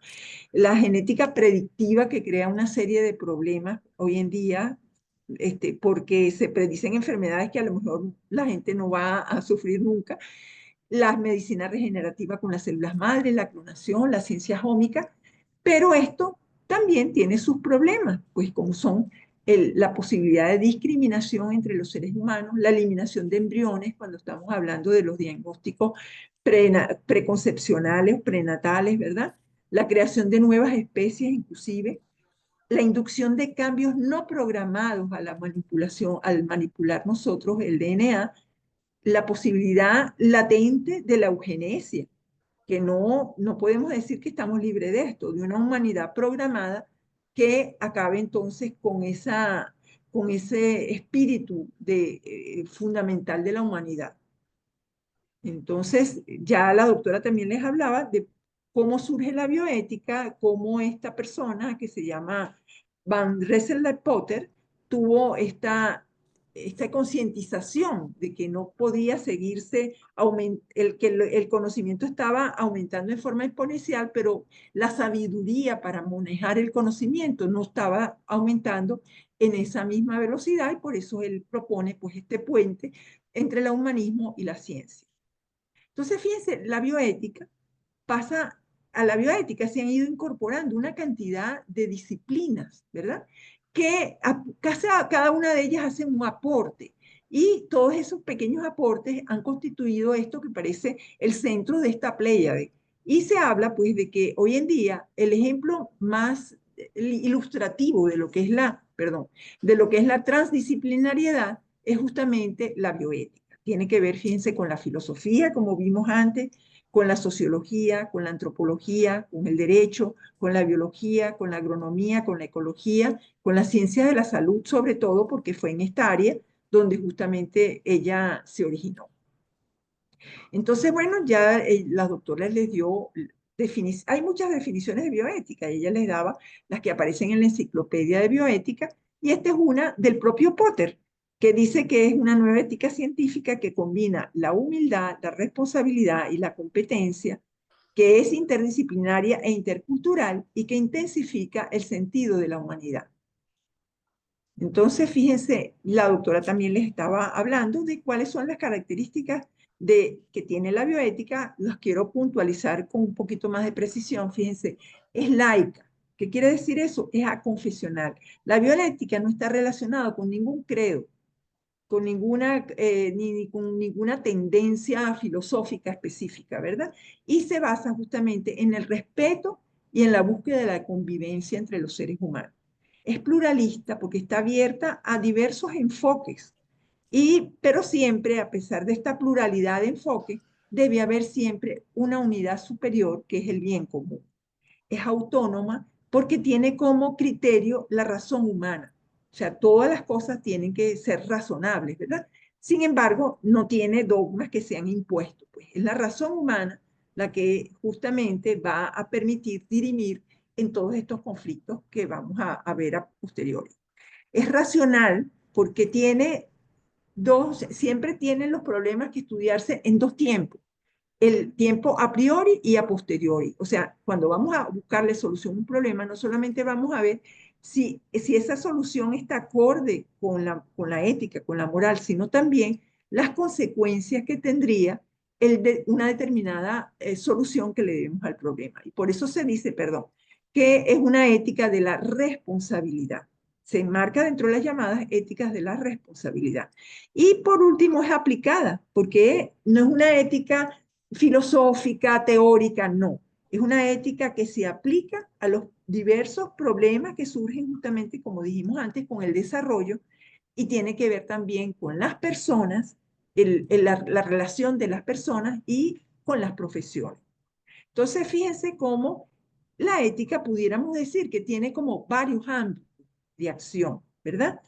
La genética predictiva, que crea una serie de problemas hoy en día, porque se predicen enfermedades que a lo mejor la gente no va a sufrir nunca. La medicina regenerativa con las células madre, la clonación, la ciencia jómica, pero esto también tiene sus problemas, pues como son la posibilidad de discriminación entre los seres humanos, la eliminación de embriones cuando estamos hablando de los diagnósticos preconcepcionales, prenatales, ¿verdad? La creación de nuevas especies, inclusive, la inducción de cambios no programados a la manipulación, al manipular nosotros el DNA, la posibilidad latente de la eugenesia, que no podemos decir que estamos libres de esto, de una humanidad programada que acabe entonces con ese espíritu fundamental de la humanidad. Entonces, ya la doctora también les hablaba de cómo surge la bioética, cómo esta persona que se llama Van Rensselaer-Potter tuvo esta concientización de que no podía seguirse, el conocimiento estaba aumentando en forma exponencial, pero la sabiduría para manejar el conocimiento no estaba aumentando en esa misma velocidad y por eso él propone pues este puente entre el humanismo y la ciencia. Entonces, fíjense, a la bioética se han ido incorporando una cantidad de disciplinas, ¿verdad? Que cada una de ellas hace un aporte. Y todos esos pequeños aportes han constituido esto que parece el centro de esta pléyade. Y se habla, pues, de que hoy en día el ejemplo más ilustrativo de lo que es de lo que es la transdisciplinariedad es justamente la bioética. Tiene que ver, fíjense, con la filosofía, como vimos antes, con la sociología, con la antropología, con el derecho, con la biología, con la agronomía, con la ecología, con la ciencia de la salud, sobre todo porque fue en esta área donde justamente ella se originó. Entonces, bueno, ya la doctora les dio hay muchas definiciones de bioética, ella les daba las que aparecen en la enciclopedia de bioética, y esta es una del propio Potter, que dice que es una nueva ética científica que combina la humildad, la responsabilidad y la competencia, que es interdisciplinaria e intercultural y que intensifica el sentido de la humanidad. Entonces, fíjense, la doctora también les estaba hablando de cuáles son las características que tiene la bioética. Las quiero puntualizar con un poquito más de precisión. Fíjense, es laica. ¿Qué quiere decir eso? Es aconfesional. La bioética no está relacionada con ningún credo, con ni con ninguna tendencia filosófica específica, ¿verdad? Y se basa justamente en el respeto y en la búsqueda de la convivencia entre los seres humanos. Es pluralista porque está abierta a diversos enfoques, pero siempre, a pesar de esta pluralidad de enfoques, debe haber siempre una unidad superior que es el bien común. Es autónoma, porque tiene como criterio la razón humana. O sea, todas las cosas tienen que ser razonables, ¿verdad? Sin embargo, no tiene dogmas que sean impuestos, pues es la razón humana la que justamente va a permitir dirimir en todos estos conflictos que vamos a ver a posteriori. Es racional porque siempre tienen los problemas que estudiarse en dos tiempos, el tiempo a priori y a posteriori. O sea, cuando vamos a buscarle solución a un problema, no solamente vamos a ver si esa solución está acorde con la ética, con la moral, sino también las consecuencias que tendría una determinada solución que le demos al problema. Y por eso se dice, perdón, que es una ética de la responsabilidad. Se enmarca dentro de las llamadas éticas de la responsabilidad. Y por último, es aplicada, porque no es una ética filosófica, teórica, no. Es una ética que se aplica a los diversos problemas que surgen justamente, como dijimos antes, con el desarrollo y tiene que ver también con las personas, la relación de las personas y con las profesiones. Entonces, fíjense cómo la ética pudiéramos decir que tiene como varios ámbitos de acción, ¿verdad?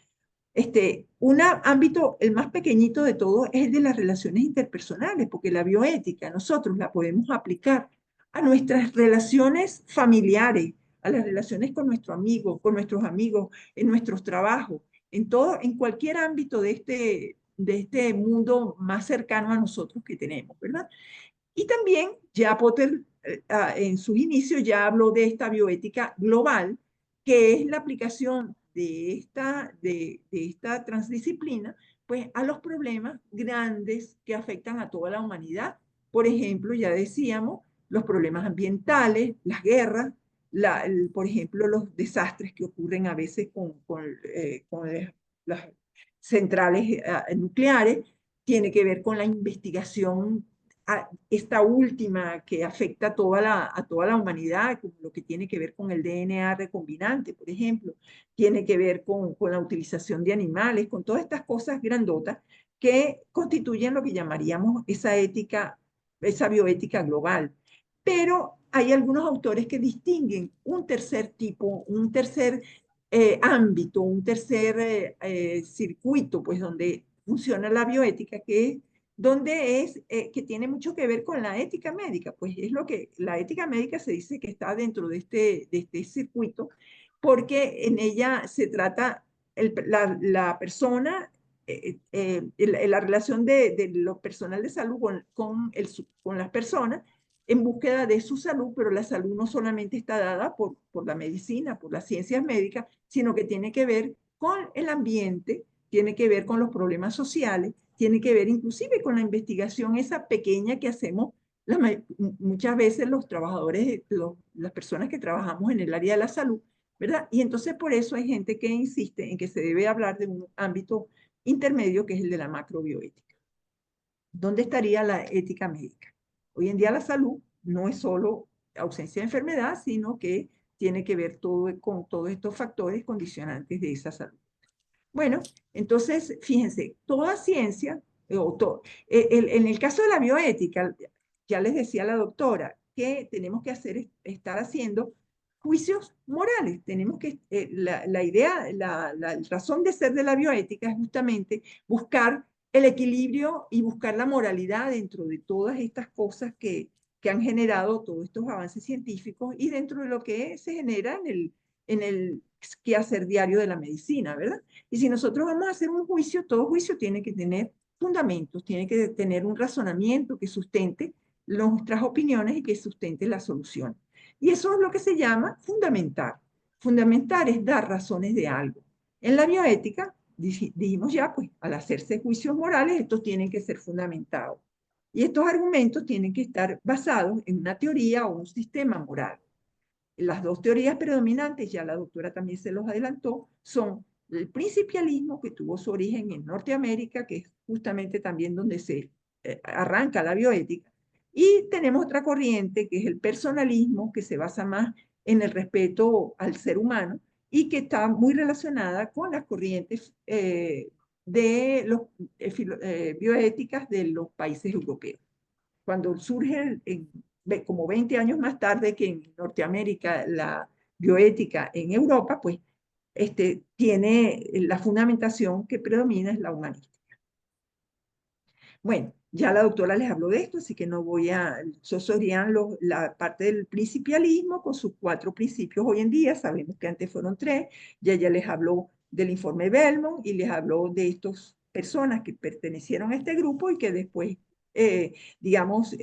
Un ámbito, el más pequeñito de todos, es el de las relaciones interpersonales, porque la bioética nosotros la podemos aplicar a nuestras relaciones familiares, a las relaciones con nuestros amigos, en nuestros trabajos, en cualquier ámbito de este mundo más cercano a nosotros que tenemos, ¿verdad? Y también ya Potter en sus inicios ya habló de esta bioética global, que es la aplicación de esta transdisciplina pues, a los problemas grandes que afectan a toda la humanidad. Por ejemplo, ya decíamos, los problemas ambientales, las guerras, por ejemplo, los desastres que ocurren a veces con las centrales nucleares, tiene que ver con la investigación esta última que afecta a toda la humanidad, como lo que tiene que ver con el DNA recombinante, por ejemplo, tiene que ver con la utilización de animales, con todas estas cosas grandotas que constituyen lo que llamaríamos esa ética, esa bioética global. Pero hay algunos autores que distinguen un tercer tipo, un tercer ámbito, un tercer circuito, pues donde funciona la bioética, que es donde que tiene mucho que ver con la ética médica, pues es lo que la ética médica se dice que está dentro de este circuito, porque en ella se trata la persona, la relación de lo personal de salud con las personas en búsqueda de su salud, pero la salud no solamente está dada por la medicina, por las ciencias médicas, sino que tiene que ver con el ambiente, tiene que ver con los problemas sociales, tiene que ver inclusive con la investigación esa pequeña que hacemos muchas veces los trabajadores, las personas que trabajamos en el área de la salud, ¿verdad? Y entonces por eso hay gente que insiste en que se debe hablar de un ámbito intermedio que es el de la macrobioética. ¿Dónde estaría la ética médica? Hoy en día la salud no es solo ausencia de enfermedad, sino que tiene que ver con todos estos factores condicionantes de esa salud. Bueno, entonces, fíjense, toda ciencia, en el caso de la bioética, ya les decía la doctora, que tenemos que estar haciendo juicios morales. Tenemos que, la idea, la razón de ser de la bioética es justamente buscar el equilibrio y buscar la moralidad dentro de todas estas cosas que han generado todos estos avances científicos y dentro de lo que se genera en el quehacer diario de la medicina, ¿verdad? Y si nosotros vamos a hacer un juicio, todo juicio tiene que tener fundamentos, tiene que tener un razonamiento que sustente nuestras opiniones y que sustente la solución. Y eso es lo que se llama fundamentar. Fundamentar es dar razones de algo. En la bioética, dijimos ya, pues al hacerse juicios morales, estos tienen que ser fundamentados. Y estos argumentos tienen que estar basados en una teoría o un sistema moral. Las dos teorías predominantes, ya la doctora también se los adelantó, son el principialismo, que tuvo su origen en Norteamérica, que es justamente también donde se arranca la bioética, y tenemos otra corriente, que es el personalismo, que se basa más en el respeto al ser humano y que está muy relacionada con las corrientes bioéticas de los países europeos. Cuando surge como 20 años más tarde que en Norteamérica la bioética en Europa, pues tiene la fundamentación que predomina es la humanística. Bueno, ya la doctora les habló de esto, así que no voy a... Eso serían la parte del principialismo con sus 4 principios hoy en día. Sabemos que antes fueron 3. Ya les habló del informe Belmont y les habló de estas personas que pertenecieron a este grupo y que después, digamos,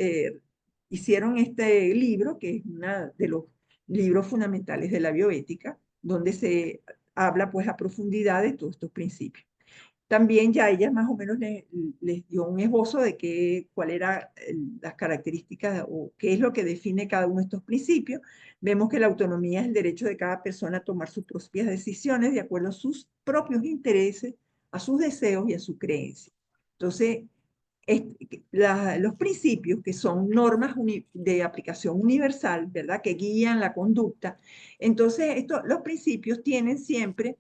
hicieron este libro, que es uno de los libros fundamentales de la bioética, donde se habla pues a profundidad de todos estos principios. También ya ella más o menos les dio un esbozo de cuál eran las características o qué es lo que define cada uno de estos principios. Vemos que la autonomía es el derecho de cada persona a tomar sus propias decisiones de acuerdo a sus propios intereses, a sus deseos y a su creencia. Entonces, los principios que son normas de aplicación universal, ¿verdad? Que guían la conducta. Entonces, los principios tienen siempre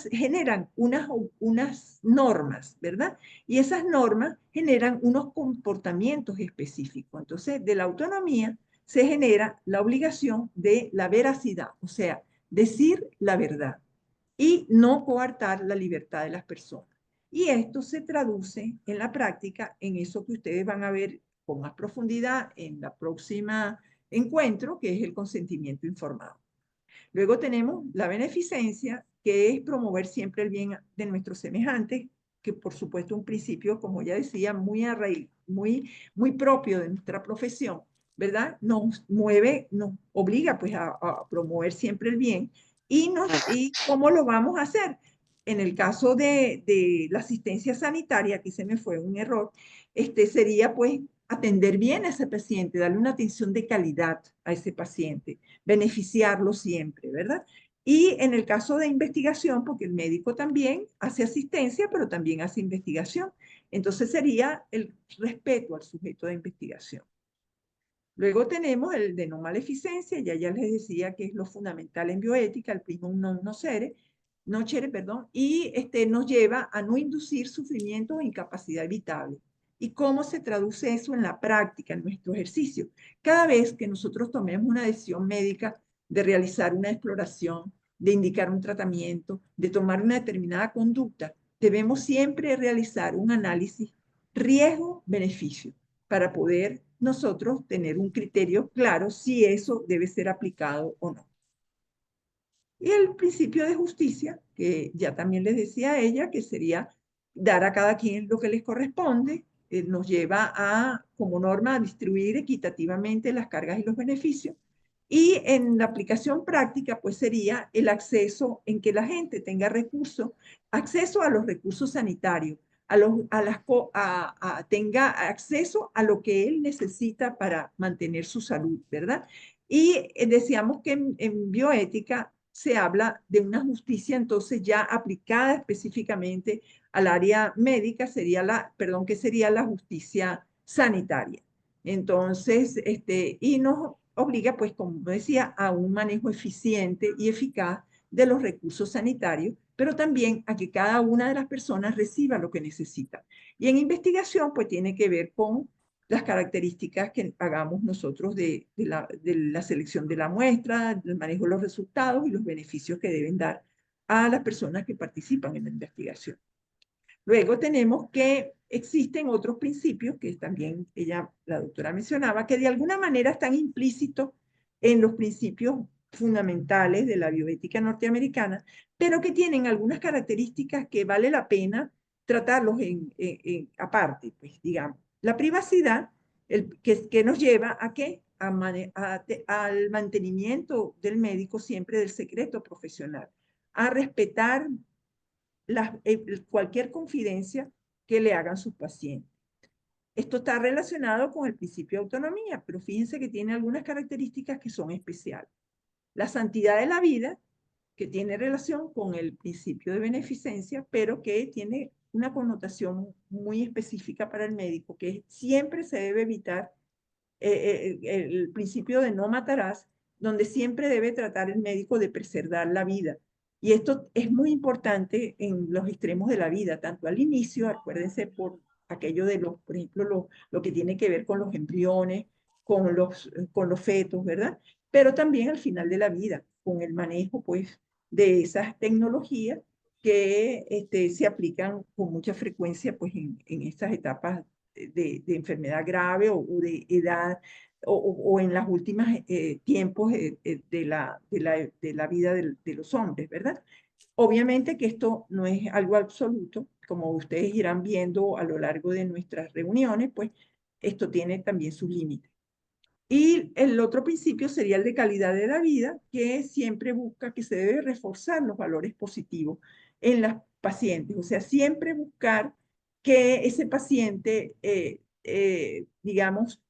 generan unas normas, ¿verdad? Y esas normas generan unos comportamientos específicos. Entonces, de la autonomía se genera la obligación de la veracidad, o sea, decir la verdad y no coartar la libertad de las personas. Y esto se traduce en la práctica en eso que ustedes van a ver con más profundidad en la próxima encuentro, que es el consentimiento informado. Luego tenemos la beneficencia, que es promover siempre el bien de nuestros semejantes, que por supuesto un principio, como ya decía, muy propio de nuestra profesión, ¿verdad? Nos mueve, nos obliga pues a promover siempre el bien. ¿Y cómo lo vamos a hacer? En el caso de la asistencia sanitaria, aquí se me fue un error, sería pues atender bien a ese paciente, darle una atención de calidad a ese paciente, beneficiarlo siempre, ¿verdad? Y en el caso de investigación, porque el médico también hace asistencia, pero también hace investigación. Entonces sería el respeto al sujeto de investigación. Luego tenemos el de no maleficencia, ya les decía que es lo fundamental en bioética, el primum non nocere, perdón, y nos lleva a no inducir sufrimiento o incapacidad evitable. ¿Y cómo se traduce eso en la práctica, en nuestro ejercicio? Cada vez que nosotros tomemos una decisión médica de realizar una exploración, de indicar un tratamiento, de tomar una determinada conducta, debemos siempre realizar un análisis riesgo-beneficio para poder nosotros tener un criterio claro si eso debe ser aplicado o no. Y el principio de justicia, que ya también les decía a ella, que sería dar a cada quien lo que les corresponde, nos lleva a, como norma, a distribuir equitativamente las cargas y los beneficios. Y en la aplicación práctica, pues sería el acceso en que la gente tenga recursos, acceso a los recursos sanitarios, tenga acceso a lo que él necesita para mantener su salud, ¿verdad? Y decíamos que en bioética se habla de una justicia entonces ya aplicada específicamente al área médica, que sería la justicia sanitaria. Entonces, y nos obliga, pues, como decía, a un manejo eficiente y eficaz de los recursos sanitarios, pero también a que cada una de las personas reciba lo que necesita. Y en investigación, pues, tiene que ver con las características que hagamos nosotros de la selección de la muestra, del manejo de los resultados y los beneficios que deben dar a las personas que participan en la investigación. Luego tenemos que existen otros principios que también la doctora mencionaba, que de alguna manera están implícitos en los principios fundamentales de la bioética norteamericana, pero que tienen algunas características que vale la pena tratarlos aparte, pues digamos. La privacidad, que nos a qué? Al mantenimiento del médico siempre del secreto profesional, a respetar cualquier confidencia que le hagan sus pacientes. Esto está relacionado con el principio de autonomía, pero fíjense que tiene algunas características que son especiales. La santidad de la vida, que tiene relación con el principio de beneficencia, pero que tiene una connotación muy específica para el médico, que siempre se debe evitar el principio de no matarás, donde siempre debe tratar el médico de preservar la vida. Y esto es muy importante en los extremos de la vida, tanto al inicio, acuérdense por aquello de por ejemplo, lo que tiene que ver con los embriones, con los fetos, ¿verdad? pero también al final de la vida, con el manejo pues de esas tecnologías que se aplican con mucha frecuencia pues en estas etapas de enfermedad grave o de edad o en las últimas tiempos de la vida de los hombres, ¿verdad? Obviamente que esto no es algo absoluto, como ustedes irán viendo a lo largo de nuestras reuniones, pues esto tiene también sus límites. Y el otro principio sería el de calidad de la vida, que siempre busca que se debe reforzar los valores positivos en las pacientes, o sea, siempre buscar que ese paciente, digamos,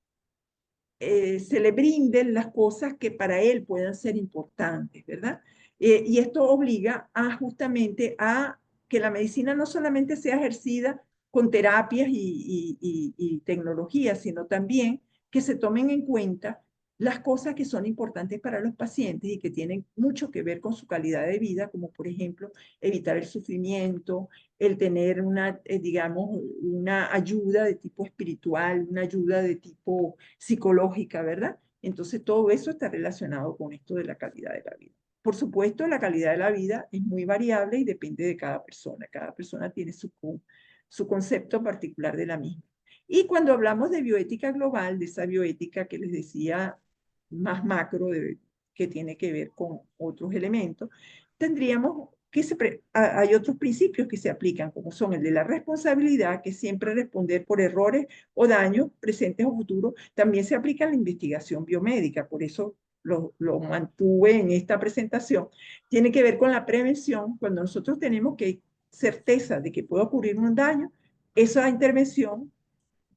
se le brinden las cosas que para él puedan ser importantes, ¿verdad? Y esto obliga a justamente a que la medicina no solamente sea ejercida con terapias y tecnologías, sino también que se tomen en cuenta las cosas que son importantes para los pacientes y que tienen mucho que ver con su calidad de vida, como por ejemplo evitar el sufrimiento, el tener una, digamos, una ayuda de tipo espiritual, una ayuda de tipo psicológica, ¿verdad? Entonces todo eso está relacionado con esto de la calidad de la vida. Por supuesto, la calidad de la vida es muy variable y depende de cada persona. Cada persona tiene su concepto particular de la misma. Y cuando hablamos de bioética global, de esa bioética que les decía más macro, que tiene que ver con otros elementos, tendríamos que hay otros principios que se aplican, como son el de la responsabilidad, que siempre responder por errores o daños presentes o futuros. También se aplica en la investigación biomédica, por eso lo mantuve en esta presentación. Tiene que ver con la prevención. Cuando nosotros tenemos que certeza de que puede ocurrir un daño, esa intervención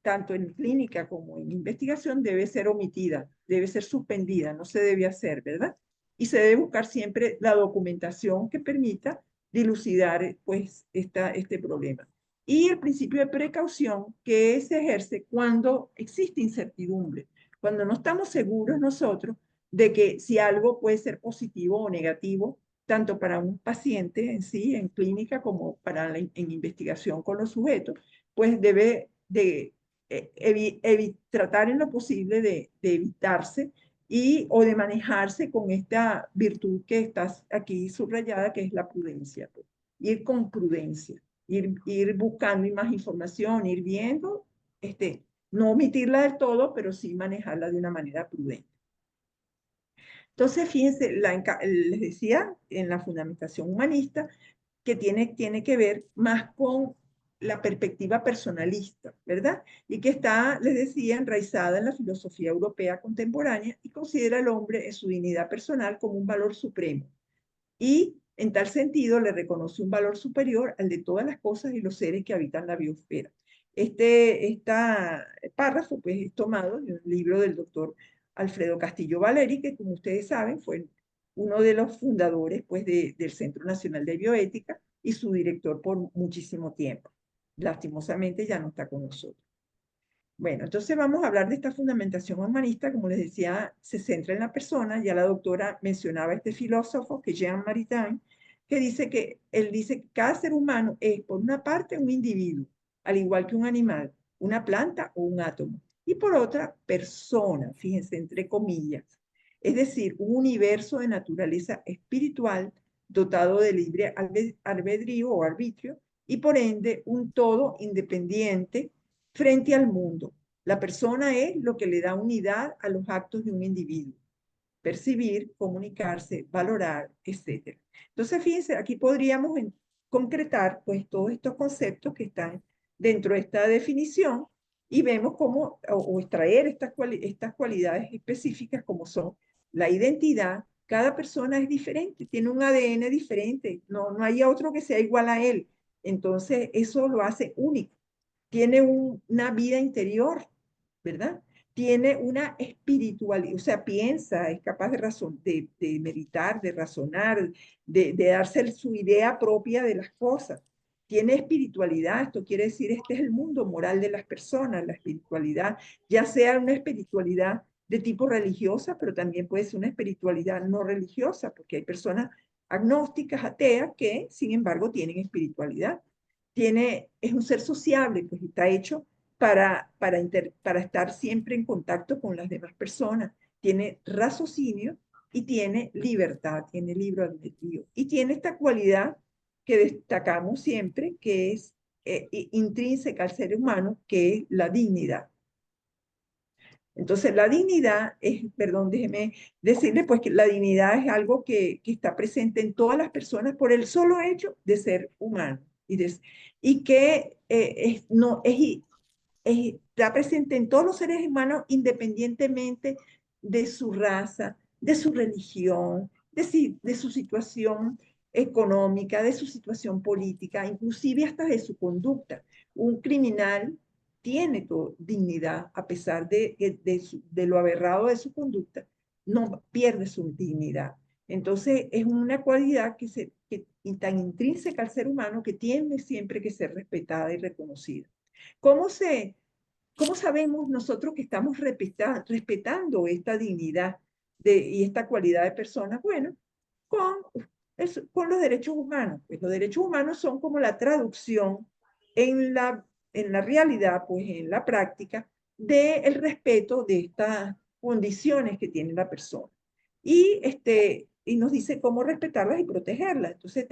tanto en clínica como en investigación, debe ser omitida, debe ser suspendida, no se debe hacer, ¿verdad? Y se debe buscar siempre la documentación que permita dilucidar pues, este problema. Y el principio de precaución que se ejerce cuando existe incertidumbre, cuando no estamos seguros nosotros de que si algo puede ser positivo o negativo, tanto para un paciente en sí, en clínica, como para en investigación con los sujetos, pues debe de tratar en lo posible de evitarse o de manejarse con esta virtud que está aquí subrayada, que es la prudencia. Pues. Ir con prudencia, ir buscando más información, ir viendo, no omitirla del todo, pero sí manejarla de una manera prudente. Entonces, fíjense, les decía, en la fundamentación humanista, que tiene que ver más con la perspectiva personalista, ¿verdad? Y que está, les decía, enraizada en la filosofía europea contemporánea y considera al hombre en su dignidad personal como un valor supremo. Y en tal sentido le reconoce un valor superior al de todas las cosas y los seres que habitan la biosfera. Este párrafo pues, es tomado de un libro del doctor Alfredo Castillo Valeri, que como ustedes saben fue uno de los fundadores pues, del Centro Nacional de Bioética y su director por muchísimo tiempo. Lastimosamente ya no está con nosotros. Bueno, entonces vamos a hablar de esta fundamentación humanista, como les decía, se centra en la persona. Ya la doctora mencionaba este filósofo, que Jean Maritain, que él dice que cada ser humano es, por una parte, un individuo, al igual que un animal, una planta o un átomo, y por otra, persona, fíjense, entre comillas, es decir, un universo de naturaleza espiritual dotado de libre albedrío o arbitrio, y por ende, un todo independiente frente al mundo. La persona es lo que le da unidad a los actos de un individuo. Percibir, comunicarse, valorar, etc. Entonces, fíjense, aquí podríamos concretar pues todos estos conceptos que están dentro de esta definición y vemos cómo, o extraer estas cualidades específicas como son la identidad. Cada persona es diferente, tiene un ADN diferente, no hay otro que sea igual a él. Entonces, eso lo hace único. Tiene una vida interior, ¿verdad? Tiene una espiritualidad, o sea, piensa, es capaz de meditar, de razonar, de darse su idea propia de las cosas. Tiene espiritualidad, esto quiere decir, este es el mundo moral de las personas, la espiritualidad, ya sea una espiritualidad de tipo religiosa, pero también puede ser una espiritualidad no religiosa, porque hay personas agnósticas, ateas, que sin embargo tienen espiritualidad. Es un ser sociable, pues está hecho para estar siempre en contacto con las demás personas. tiene raciocinio y tiene libertad, tiene libre albedrío. Y tiene esta cualidad que destacamos siempre, que es intrínseca al ser humano, que es la dignidad. Entonces, la dignidad es, perdón, déjeme decirle, pues que la dignidad es algo que está presente en todas las personas por el solo hecho de ser humano y que está presente en todos los seres humanos independientemente de su raza, de su religión, de su situación económica, de su situación política, inclusive hasta de su conducta. Un criminal tiene dignidad a pesar de lo aberrado de su conducta, no pierde su dignidad. Entonces es una cualidad tan intrínseca al ser humano que tiene siempre que ser respetada y reconocida. ¿Cómo sabemos nosotros que estamos respetando esta dignidad y esta cualidad de persona? Bueno, con los derechos humanos. Pues los derechos humanos son como la traducción en la realidad, pues en la práctica, del respeto de estas condiciones que tiene la persona. Y nos dice cómo respetarlas y protegerlas. Entonces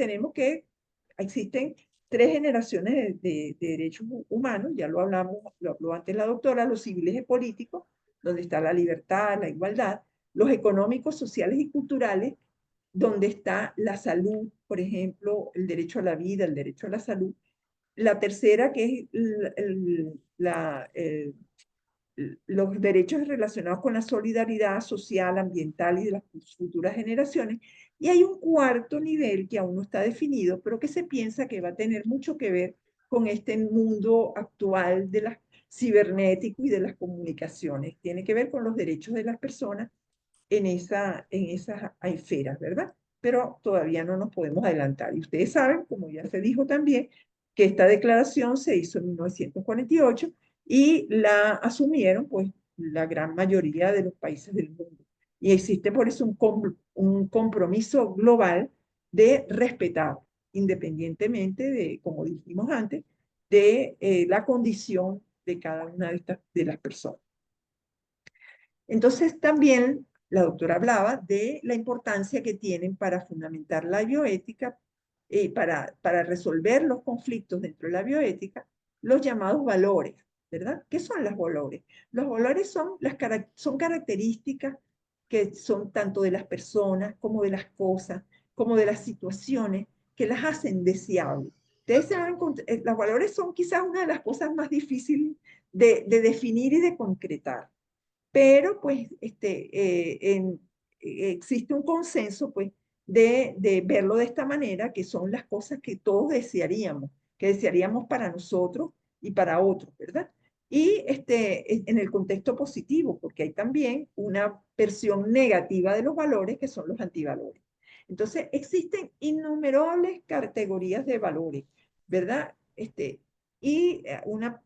existen 3 generaciones de derechos humanos, ya lo habló antes la doctora, los civiles y políticos, donde está la libertad, la igualdad, los económicos, sociales y culturales, donde está la salud, por ejemplo, el derecho a la vida, el derecho a la salud. La tercera, que es los derechos relacionados con la solidaridad social, ambiental y de las futuras generaciones. Y hay un cuarto nivel que aún no está definido, pero que se piensa que va a tener mucho que ver con este mundo actual de las cibernético y de las comunicaciones. Tiene que ver con los derechos de las personas en esas esferas, ¿verdad? Pero todavía no nos podemos adelantar. Y ustedes saben, como ya se dijo también, que esta declaración se hizo en 1948 y la asumieron pues la gran mayoría de los países del mundo. Y existe por eso un compromiso global de respetar, independientemente de, como dijimos antes, de la condición de cada una de las personas. Entonces también la doctora hablaba de la importancia que tienen para fundamentar la bioética, para resolver los conflictos dentro de la bioética, los llamados valores, ¿verdad? ¿Qué son los valores? Los valores son características que son tanto de las personas como de las cosas, como de las situaciones que las hacen deseables. Ustedes se van los valores son quizás una de las cosas más difíciles de definir y de concretar. Pero pues existe un consenso pues de verlo de esta manera, que son las cosas que todos desearíamos, para nosotros y para otros, ¿verdad? Y en el contexto positivo, porque hay también una versión negativa de los valores que son los antivalores. Entonces existen innumerables categorías de valores, ¿verdad? Y una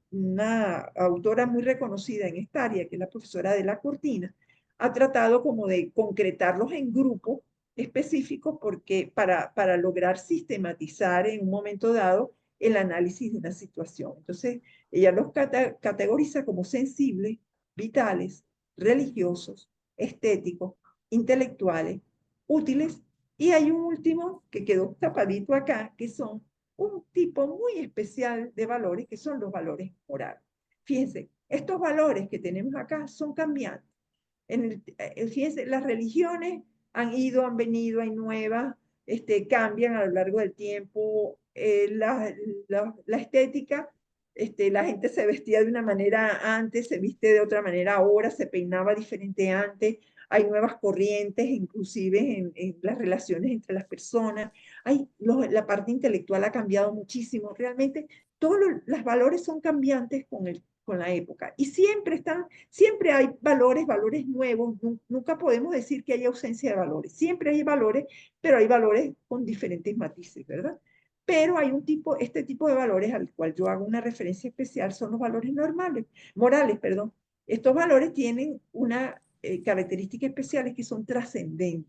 autora muy reconocida en esta área, que es la profesora de la Cortina, ha tratado como de concretarlos en grupos específicos para lograr sistematizar en un momento dado el análisis de una situación. Entonces, ella los categoriza como sensibles, vitales, religiosos, estéticos, intelectuales, útiles, y hay un último que quedó tapadito acá, que son un tipo muy especial de valores, que son los valores morales. Fíjense, estos valores que tenemos acá son cambiantes. Fíjense, las religiones han venido, hay nuevas, cambian a lo largo del tiempo. La estética, la gente se vestía de una manera antes, se viste de otra manera ahora, se peinaba diferente antes. Hay nuevas corrientes, inclusive en las relaciones entre las personas. La parte intelectual ha cambiado muchísimo. Realmente, todos los valores son cambiantes con la época. Y siempre hay valores nuevos. Nunca podemos decir que hay ausencia de valores. Siempre hay valores, pero hay valores con diferentes matices, ¿verdad? Pero hay este tipo de valores al cual yo hago una referencia especial, son los valores morales, perdón. Estos valores tienen una característica especial, que son trascendentes,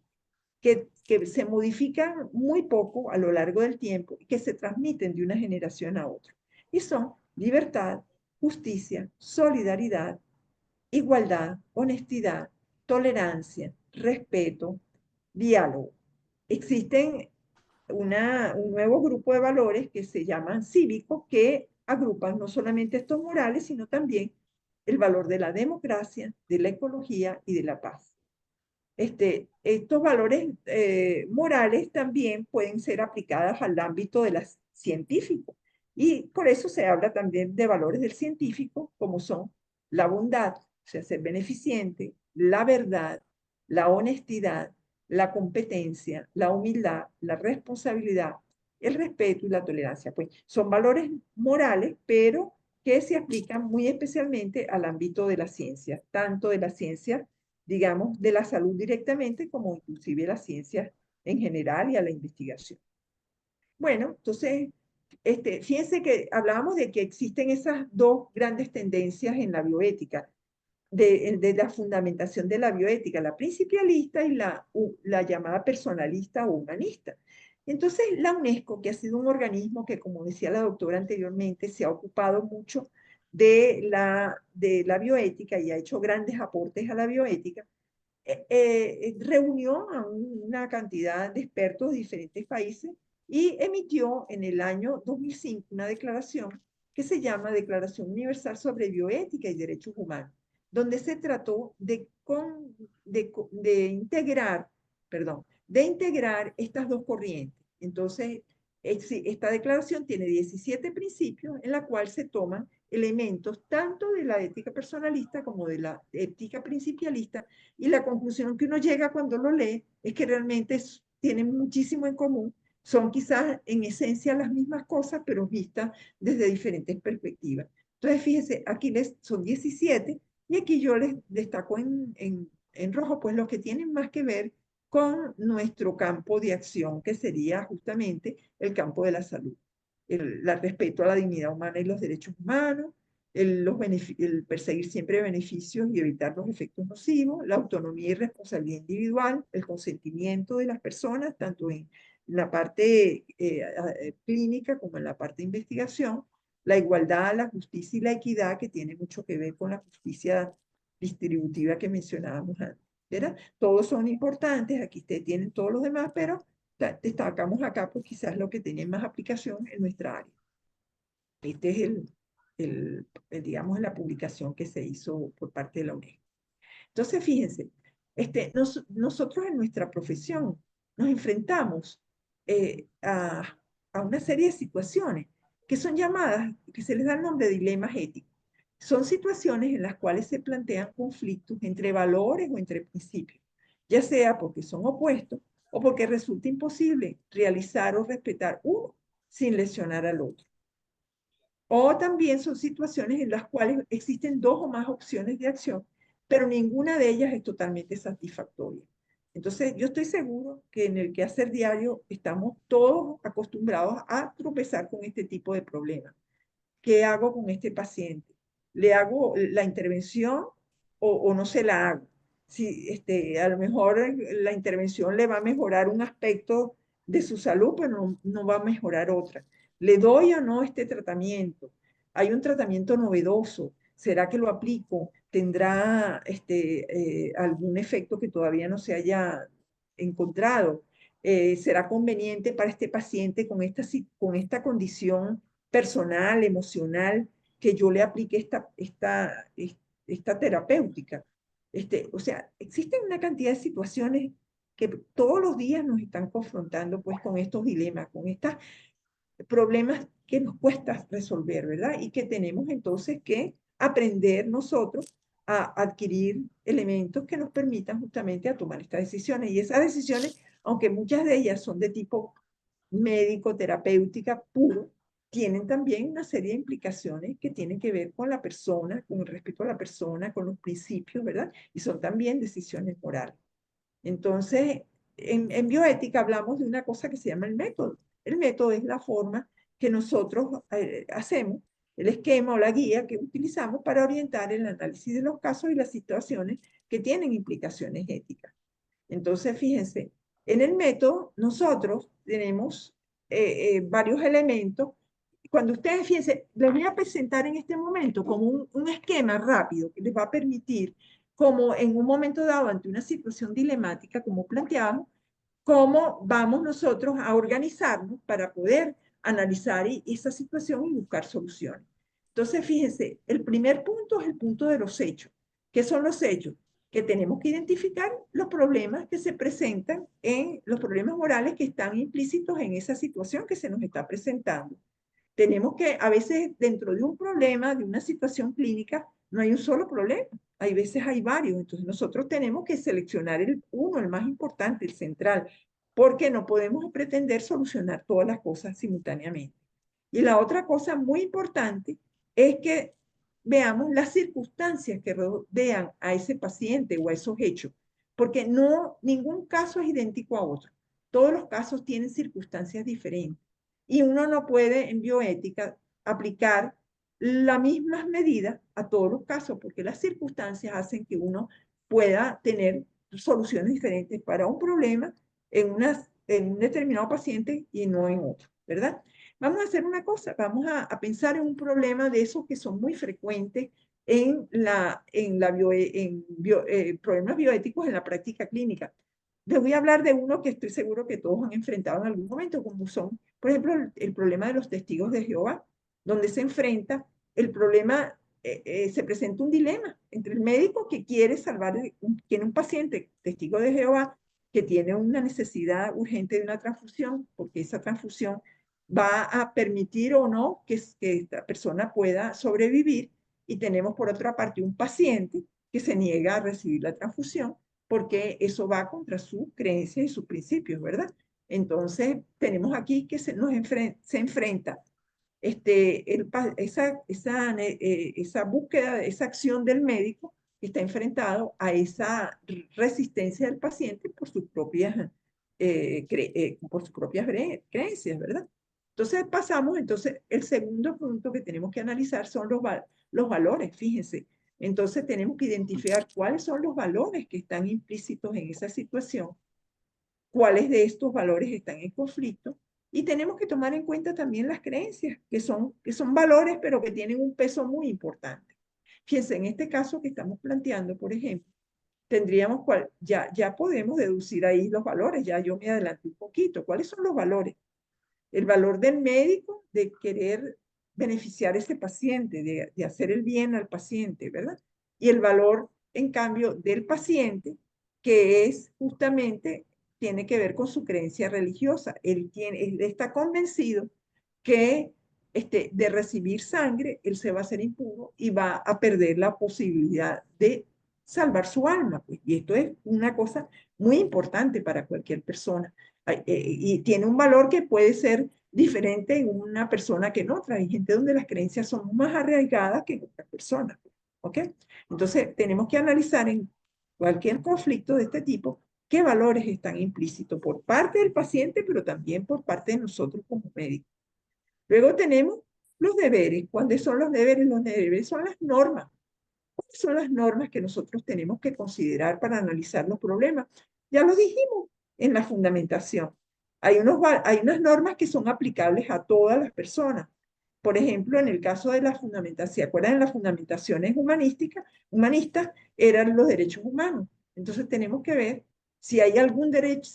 que se modifican muy poco a lo largo del tiempo y que se transmiten de una generación a otra. Y son libertad, justicia, solidaridad, igualdad, honestidad, tolerancia, respeto, diálogo. Existen un nuevo grupo de valores que se llaman cívicos, que agrupan no solamente estos morales, sino también el valor de la democracia, de la ecología y de la paz. Estos valores morales también pueden ser aplicados al ámbito de las científico. Y por eso se habla también de valores del científico, como son la bondad, o sea, ser beneficiente, la verdad, la honestidad, la competencia, la humildad, la responsabilidad, el respeto y la tolerancia. Pues son valores morales, pero que se aplican muy especialmente al ámbito de la ciencia, tanto de la ciencia, digamos, de la salud directamente, como inclusive la ciencia en general y a la investigación. Bueno, entonces, fíjense que hablábamos de que existen esas dos grandes tendencias en la bioética, de la fundamentación de la bioética, la principialista y la llamada personalista o humanista. Entonces, la UNESCO, que ha sido un organismo que, como decía la doctora anteriormente, se ha ocupado mucho de la bioética y ha hecho grandes aportes a la bioética, reunió a una cantidad de expertos de diferentes países y emitió en el año 2005 una declaración que se llama Declaración Universal sobre Bioética y Derechos Humanos, donde se trató de integrar estas dos corrientes. Entonces, esta declaración tiene 17 principios en la cual se toman elementos tanto de la ética personalista como de la ética principialista, y la conclusión que uno llega cuando lo lee es que realmente tienen muchísimo en común, son quizás en esencia las mismas cosas, pero vistas desde diferentes perspectivas. Entonces, fíjense, aquí son 17, y aquí yo les destaco en rojo, pues los que tienen más que ver con nuestro campo de acción, que sería justamente el campo de la salud. El respeto a la dignidad humana y los derechos humanos, el perseguir siempre beneficios y evitar los efectos nocivos, la autonomía y responsabilidad individual, el consentimiento de las personas, tanto en la parte clínica como en la parte de investigación, la igualdad, la justicia y la equidad, que tiene mucho que ver con la justicia distributiva que mencionábamos antes, ¿verdad? Todos son importantes, aquí ustedes tienen todos los demás, pero destacamos acá pues quizás lo que tiene más aplicación en nuestra área. Este es digamos, la publicación que se hizo por parte de la UNESCO. Entonces, fíjense, nosotros en nuestra profesión nos enfrentamos a una serie de situaciones que son llamadas, que se les da el nombre de dilemas éticos. Son situaciones en las cuales se plantean conflictos entre valores o entre principios, ya sea porque son opuestos o porque resulta imposible realizar o respetar uno sin lesionar al otro. O también son situaciones en las cuales existen dos o más opciones de acción, pero ninguna de ellas es totalmente satisfactoria. Entonces, yo estoy seguro que en el quehacer diario estamos todos acostumbrados a tropezar con este tipo de problemas. ¿Qué hago con este paciente? ¿Le hago la intervención o no se la hago? Si a lo mejor la intervención le va a mejorar un aspecto de su salud, pero no va a mejorar otra. ¿Le doy o no este tratamiento? Hay un tratamiento novedoso. ¿Será que lo aplico? ¿Tendrá algún efecto que todavía no se haya encontrado? ¿Será conveniente para este paciente con esta condición personal, emocional, que yo le aplique esta terapéutica? O sea, existen una cantidad de situaciones que todos los días nos están confrontando pues con estos dilemas, con estos problemas que nos cuesta resolver, ¿verdad? Y que tenemos entonces que aprender nosotros a adquirir elementos que nos permitan justamente a tomar estas decisiones. Y esas decisiones, aunque muchas de ellas son de tipo médico, terapéutica puro, tienen también una serie de implicaciones que tienen que ver con la persona, con el respeto a la persona, con los principios, ¿verdad? Y son también decisiones morales. Entonces, en bioética hablamos de una cosa que se llama el método. El método es la forma que nosotros hacemos, el esquema o la guía que utilizamos para orientar el análisis de los casos y las situaciones que tienen implicaciones éticas. Entonces, fíjense, en el método nosotros tenemos varios elementos. Cuando ustedes, fíjense, les voy a presentar en este momento como un esquema rápido que les va a permitir como en un momento dado ante una situación dilemática, como planteábamos, cómo vamos nosotros a organizarnos para poder analizar esa situación y buscar soluciones. Entonces, fíjense, el primer punto es el punto de los hechos. ¿Qué son los hechos? Que tenemos que identificar los problemas que se presentan los problemas morales que están implícitos en esa situación que se nos está presentando. Tenemos que, a veces, dentro de un problema, de una situación clínica, no hay un solo problema. Hay veces hay varios. Entonces, nosotros tenemos que seleccionar el más importante, el central, porque no podemos pretender solucionar todas las cosas simultáneamente. Y la otra cosa muy importante es que veamos las circunstancias que rodean a ese paciente o a esos hechos, porque ningún caso es idéntico a otro. Todos los casos tienen circunstancias diferentes. Y uno no puede en bioética aplicar las mismas medidas a todos los casos, porque las circunstancias hacen que uno pueda tener soluciones diferentes para un problema en un determinado paciente y no en otro, ¿verdad? Vamos a hacer una cosa, vamos a pensar en un problema de esos que son muy frecuentes en problemas bioéticos en la práctica clínica. Les voy a hablar de uno que estoy seguro que todos han enfrentado en algún momento, como son, por ejemplo, el problema de los testigos de Jehová, donde se enfrenta el problema, se presenta un dilema entre el médico que quiere salvar, tiene un paciente testigo de Jehová que tiene una necesidad urgente de una transfusión, porque esa transfusión va a permitir o no que esta persona pueda sobrevivir, y tenemos por otra parte un paciente que se niega a recibir la transfusión porque eso va contra sus creencias y sus principios, ¿verdad? Entonces, tenemos aquí que se enfrenta esa búsqueda, esa acción del médico que está enfrentado a esa resistencia del paciente por sus propias creencias, ¿verdad? Entonces pasamos, el segundo punto que tenemos que analizar son los valores, fíjense. Entonces tenemos que identificar cuáles son los valores que están implícitos en esa situación, cuáles de estos valores están en conflicto, y tenemos que tomar en cuenta también las creencias, que son valores, pero que tienen un peso muy importante. Fíjense, en este caso que estamos planteando, por ejemplo, tendríamos ya podemos deducir ahí los valores, ya yo me adelanté un poquito. ¿Cuáles son los valores? El valor del médico de querer beneficiar a ese paciente, de hacer el bien al paciente, ¿verdad? Y el valor, en cambio, del paciente, que es justamente, tiene que ver con su creencia religiosa. Él está convencido que de recibir sangre, él se va a hacer impuro y va a perder la posibilidad de salvar su alma. Pues. Y esto es una cosa muy importante para cualquier persona. Y tiene un valor que puede ser diferente en una persona que en otra. Hay gente donde las creencias son más arraigadas que en otras personas. ¿Ok? Entonces, tenemos que analizar en cualquier conflicto de este tipo qué valores están implícitos por parte del paciente, pero también por parte de nosotros como médicos. Luego tenemos los deberes. ¿Cuáles son los deberes? Los deberes son las normas. ¿Cuáles son las normas que nosotros tenemos que considerar para analizar los problemas? Ya lo dijimos en la fundamentación. Hay unas normas que son aplicables a todas las personas. Por ejemplo, en el caso de la fundamentación, ¿se acuerdan? En las fundamentaciones humanistas eran los derechos humanos. Entonces tenemos que ver si hay algún derecho,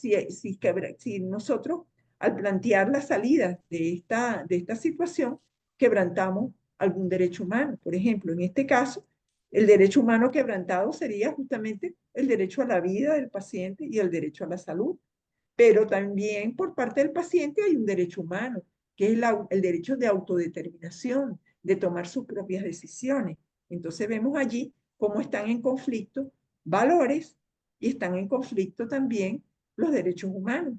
si nosotros al plantear la salida de esta situación quebrantamos algún derecho humano. Por ejemplo, en este caso, el derecho humano quebrantado sería justamente el derecho a la vida del paciente y el derecho a la salud. Pero también por parte del paciente hay un derecho humano, que es el derecho de autodeterminación, de tomar sus propias decisiones. Entonces vemos allí cómo están en conflicto valores y están en conflicto también los derechos humanos.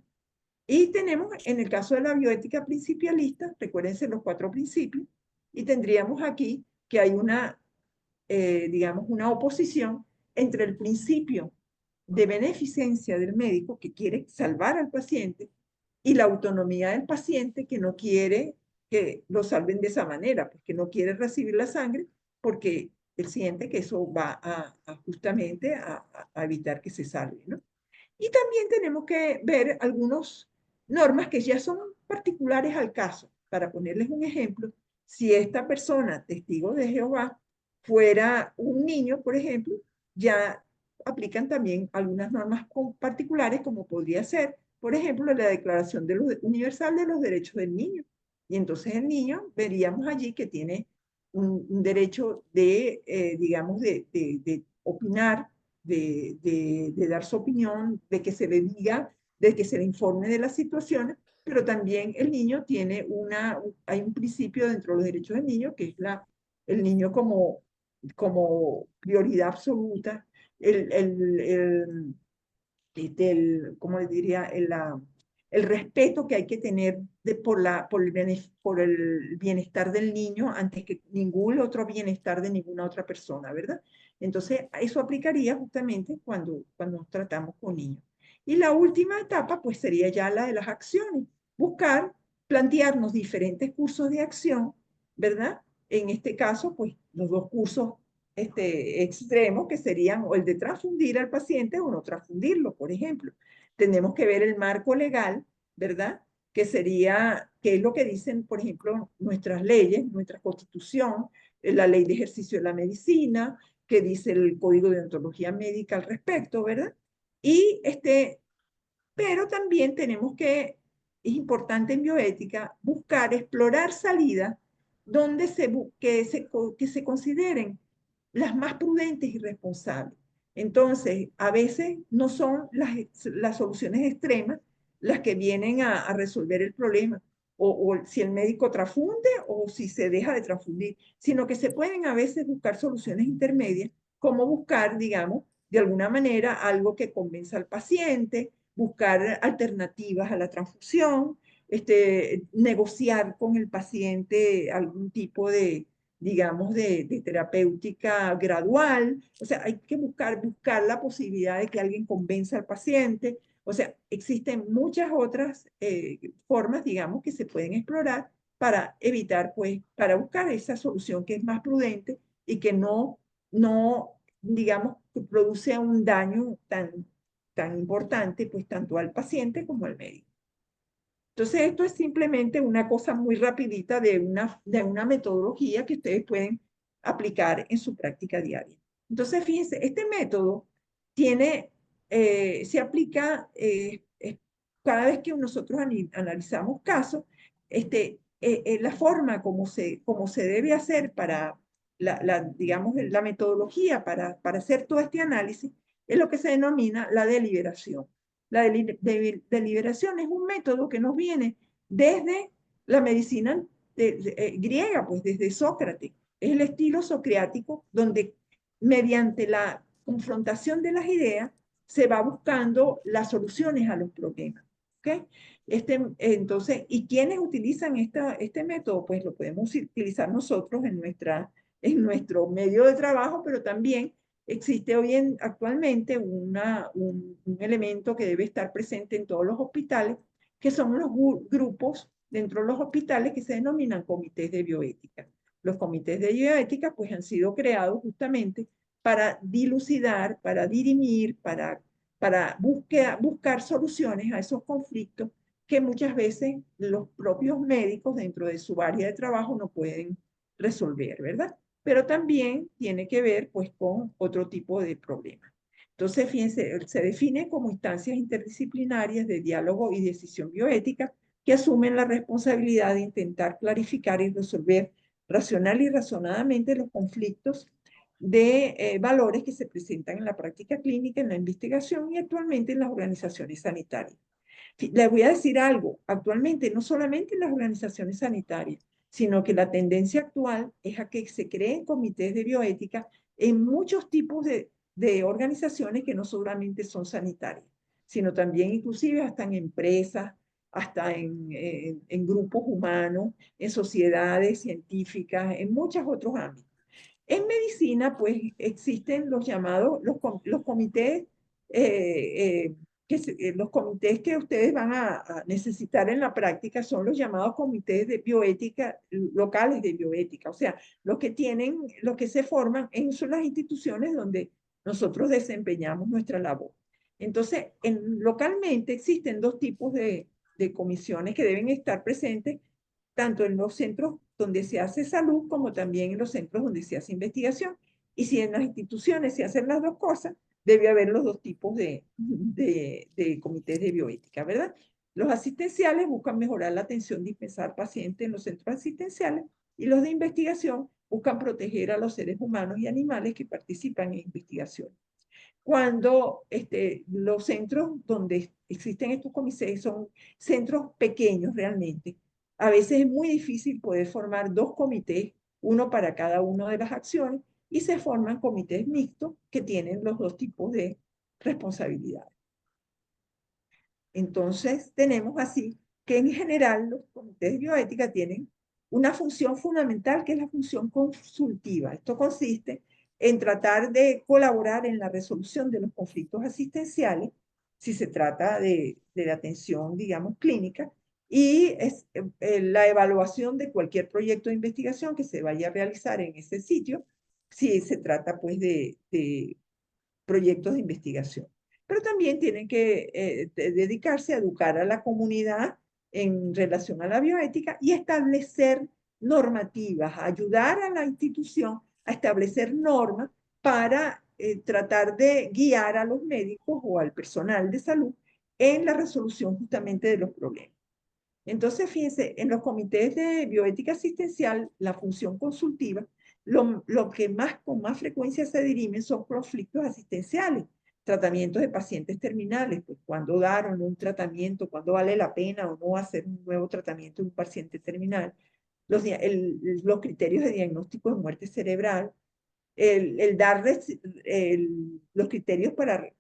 Y tenemos, en el caso de la bioética principialista, recuérdense los 4 principios, y tendríamos aquí que hay digamos, una oposición entre el principio de beneficencia del médico que quiere salvar al paciente y la autonomía del paciente que no quiere que lo salven de esa manera, porque no quiere recibir la sangre porque él siente que eso va justamente a evitar que se salve, ¿no? Y también tenemos que ver algunas normas que ya son particulares al caso. Para ponerles un ejemplo, si esta persona, testigo de Jehová, fuera un niño, por ejemplo, ya aplican también algunas normas particulares, como podría ser, por ejemplo, la Declaración Universal de los Derechos del Niño. Y entonces el niño, veríamos allí que tiene un derecho de, digamos, de opinar, de dar su opinión, de que se le diga, de que se le informe de las situaciones, pero también el niño tiene hay un principio dentro de los derechos del niño, que es el niño como prioridad absoluta, ¿cómo le diría? El respeto que hay que tener por el bienestar del niño antes que ningún otro bienestar de ninguna otra persona, ¿verdad? Entonces, eso aplicaría justamente cuando nos tratamos con niños. Y la última etapa, pues, sería ya la de las acciones. Buscar, plantearnos diferentes cursos de acción, ¿verdad? En este caso, pues, los dos cursos extremos que serían o el de transfundir al paciente o no transfundirlo, por ejemplo. Tenemos que ver el marco legal, ¿verdad? Que es lo que dicen, por ejemplo, nuestras leyes, nuestra constitución, la ley de ejercicio de la medicina, que dice el Código de Ontología Médica al respecto, ¿verdad? Y pero también es importante en bioética buscar, explorar salidas donde que se consideren las más prudentes y responsables. Entonces, a veces no son las soluciones extremas las que vienen a resolver el problema, o si el médico transfunde o si se deja de transfundir, sino que se pueden a veces buscar soluciones intermedias, como buscar, digamos, de alguna manera algo que convenza al paciente, buscar alternativas a la transfusión, negociar con el paciente algún tipo digamos, de terapéutica gradual. O sea, hay que buscar la posibilidad de que alguien convenza al paciente. O sea, existen muchas otras formas, digamos, que se pueden explorar para evitar, pues, para buscar esa solución que es más prudente y que no digamos, que produce un daño tan importante, pues, tanto al paciente como al médico. Entonces, esto es simplemente una cosa muy rapidita de una metodología que ustedes pueden aplicar en su práctica diaria. Entonces, fíjense, este método se aplica cada vez que nosotros analizamos casos, la forma como se debe hacer para, digamos, la metodología para hacer todo este análisis es lo que se denomina la deliberación. La deliberación es un método que nos viene desde la medicina griega, pues desde Sócrates. Es el estilo socrático donde mediante la confrontación de las ideas se va buscando las soluciones a los problemas. ¿Okay? Entonces, ¿y quiénes utilizan este método? Pues lo podemos utilizar nosotros en nuestro medio de trabajo, pero también existe actualmente un elemento que debe estar presente en todos los hospitales, que son los grupos dentro de los hospitales que se denominan comités de bioética. Los comités de bioética pues han sido creados justamente para dilucidar, para dirimir, para buscar soluciones a esos conflictos que muchas veces los propios médicos dentro de su área de trabajo no pueden resolver, ¿verdad? Pero también tiene que ver pues con otro tipo de problemas. Entonces, fíjense, se define como instancias interdisciplinarias de diálogo y decisión bioética que asumen la responsabilidad de intentar clarificar y resolver racional y razonadamente los conflictos de valores que se presentan en la práctica clínica, en la investigación y actualmente en las organizaciones sanitarias. Les voy a decir algo, actualmente no solamente en las organizaciones sanitarias, sino que la tendencia actual es a que se creen comités de bioética en muchos tipos de organizaciones que no solamente son sanitarias, sino también inclusive hasta en empresas, hasta en grupos humanos, en sociedades científicas, en muchos otros ámbitos. En medicina, pues existen los llamados, los comités los comités que ustedes van a necesitar en la práctica son los llamados comités de bioética, locales de bioética, o sea, los que se forman son las instituciones donde nosotros desempeñamos nuestra labor. Entonces, localmente existen dos tipos de comisiones que deben estar presentes tanto en los centros donde se hace salud como también en los centros donde se hace investigación. Y si en las instituciones se hacen las dos cosas, debe haber los dos tipos de comités de bioética, ¿verdad? Los asistenciales buscan mejorar la atención dispensada al paciente en los centros asistenciales y los de investigación buscan proteger a los seres humanos y animales que participan en investigación. Cuando los centros donde existen estos comités son centros pequeños realmente, a veces es muy difícil poder formar dos comités, uno para cada una de las acciones, y se forman comités mixtos que tienen los dos tipos de responsabilidades. Entonces, tenemos así que en general los comités de bioética tienen una función fundamental que es la función consultiva. Esto consiste en tratar de colaborar en la resolución de los conflictos asistenciales, si se trata de la atención, digamos, clínica, y la evaluación de cualquier proyecto de investigación que se vaya a realizar en ese sitio, si se trata pues de proyectos de investigación. Pero también tienen que dedicarse a educar a la comunidad en relación a la bioética y establecer normativas, ayudar a la institución a establecer normas para tratar de guiar a los médicos o al personal de salud en la resolución justamente de los problemas. Entonces, fíjense, en los comités de bioética asistencial, la función consultiva, lo que con más frecuencia se dirimen son conflictos asistenciales, tratamientos de pacientes terminales, pues cuándo dar o no un tratamiento, cuándo vale la pena o no hacer un nuevo tratamiento en un paciente terminal, los criterios de diagnóstico de muerte cerebral, dar los criterios para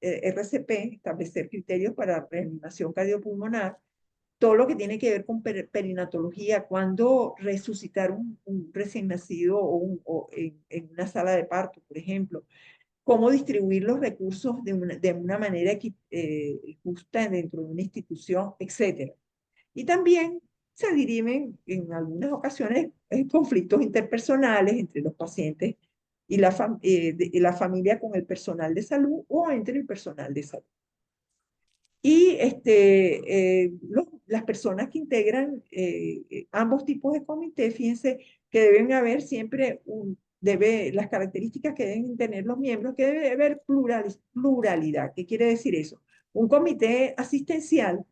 RCP, establecer criterios para reanimación cardiopulmonar, todo lo que tiene que ver con perinatología, cuándo resucitar un recién nacido o en una sala de parto, por ejemplo, cómo distribuir los recursos de una manera justa dentro de una institución, etc. Y también se dirimen en algunas ocasiones conflictos interpersonales entre los pacientes y la familia con el personal de salud o entre el personal de salud. Y las personas que integran ambos tipos de comité, fíjense que deben haber siempre las características que deben tener los miembros, que debe haber pluralidad. ¿Qué quiere decir eso? Un comité asistencial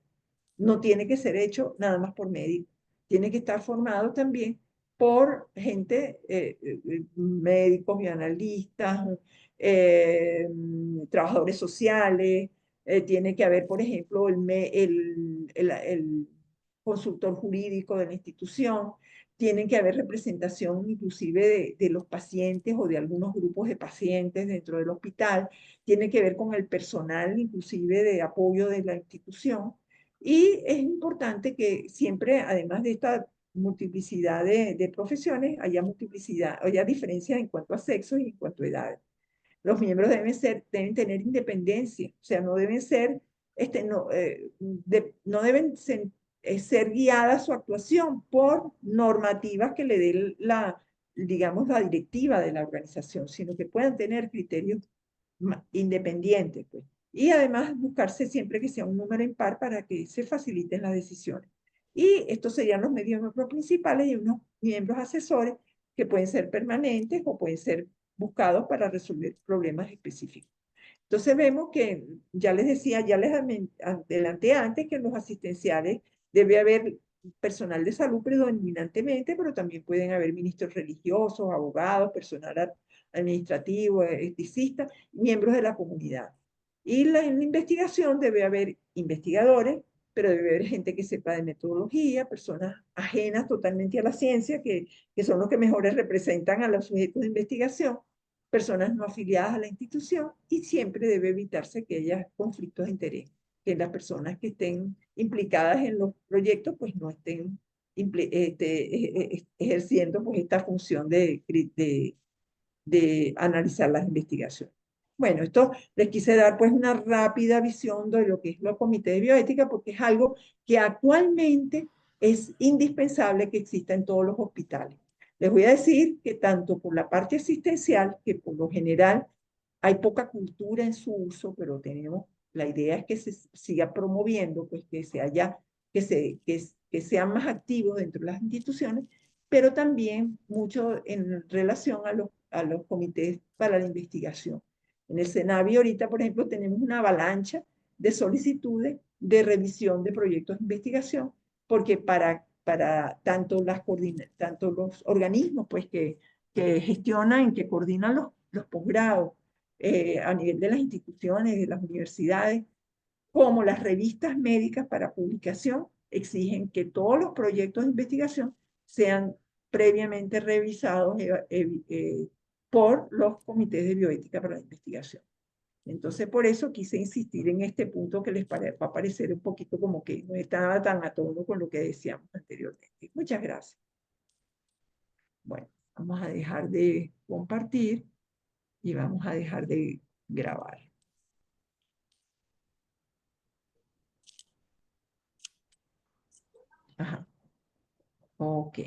no tiene que ser hecho nada más por médicos, tiene que estar formado también por gente, médicos, bioanalistas, trabajadores sociales, tiene que haber, por ejemplo, el consultor jurídico de la institución, tiene que haber representación inclusive de los pacientes o de algunos grupos de pacientes dentro del hospital, tiene que ver con el personal inclusive de apoyo de la institución. Y es importante que siempre, además de esta multiplicidad de profesiones, haya diferencias en cuanto a sexo y en cuanto a edades. Los miembros deben tener independencia, o sea, no deben ser, no deben ser guiadas su actuación por normativas que le dé digamos, la directiva de la organización, sino que puedan tener criterios independientes, pues. Y además buscarse siempre que sea un número impar para que se faciliten las decisiones. Y estos serían los miembros principales y unos miembros asesores que pueden ser permanentes o pueden ser buscados para resolver problemas específicos. Entonces vemos que, ya les decía, ya les adelanté antes que en los asistenciales debe haber personal de salud predominantemente, pero también pueden haber ministros religiosos, abogados, personal administrativo, eticistas, miembros de la comunidad. Y en la investigación debe haber investigadores, pero debe haber gente que sepa de metodología, personas ajenas totalmente a la ciencia, que son los que mejores representan a los sujetos de investigación, personas no afiliadas a la institución, y siempre debe evitarse que haya conflictos de interés, que las personas que estén implicadas en los proyectos pues no estén ejerciendo pues esta función de analizar las investigaciones. Bueno, esto les quise dar pues una rápida visión de lo que es los comités de bioética, porque es algo que actualmente es indispensable que exista en todos los hospitales. Les voy a decir que tanto por la parte asistencial, que por lo general hay poca cultura en su uso, pero la idea es que se siga promoviendo, pues que sean más activos dentro de las instituciones, pero también mucho en relación a los a los comités para la investigación. En el Senavi ahorita, por ejemplo, tenemos una avalancha de solicitudes de revisión de proyectos de investigación, porque para tanto los organismos pues, que gestionan, que coordinan los posgrados a nivel de las instituciones, de las universidades, como las revistas médicas para publicación, exigen que todos los proyectos de investigación sean previamente revisados por los comités de bioética para la investigación. Entonces, por eso quise insistir en este punto que les va a parecer un poquito como que no estaba tan a tono con lo que decíamos anteriormente. Muchas gracias. Bueno, vamos a dejar de compartir y vamos a dejar de grabar. Ajá. Ok.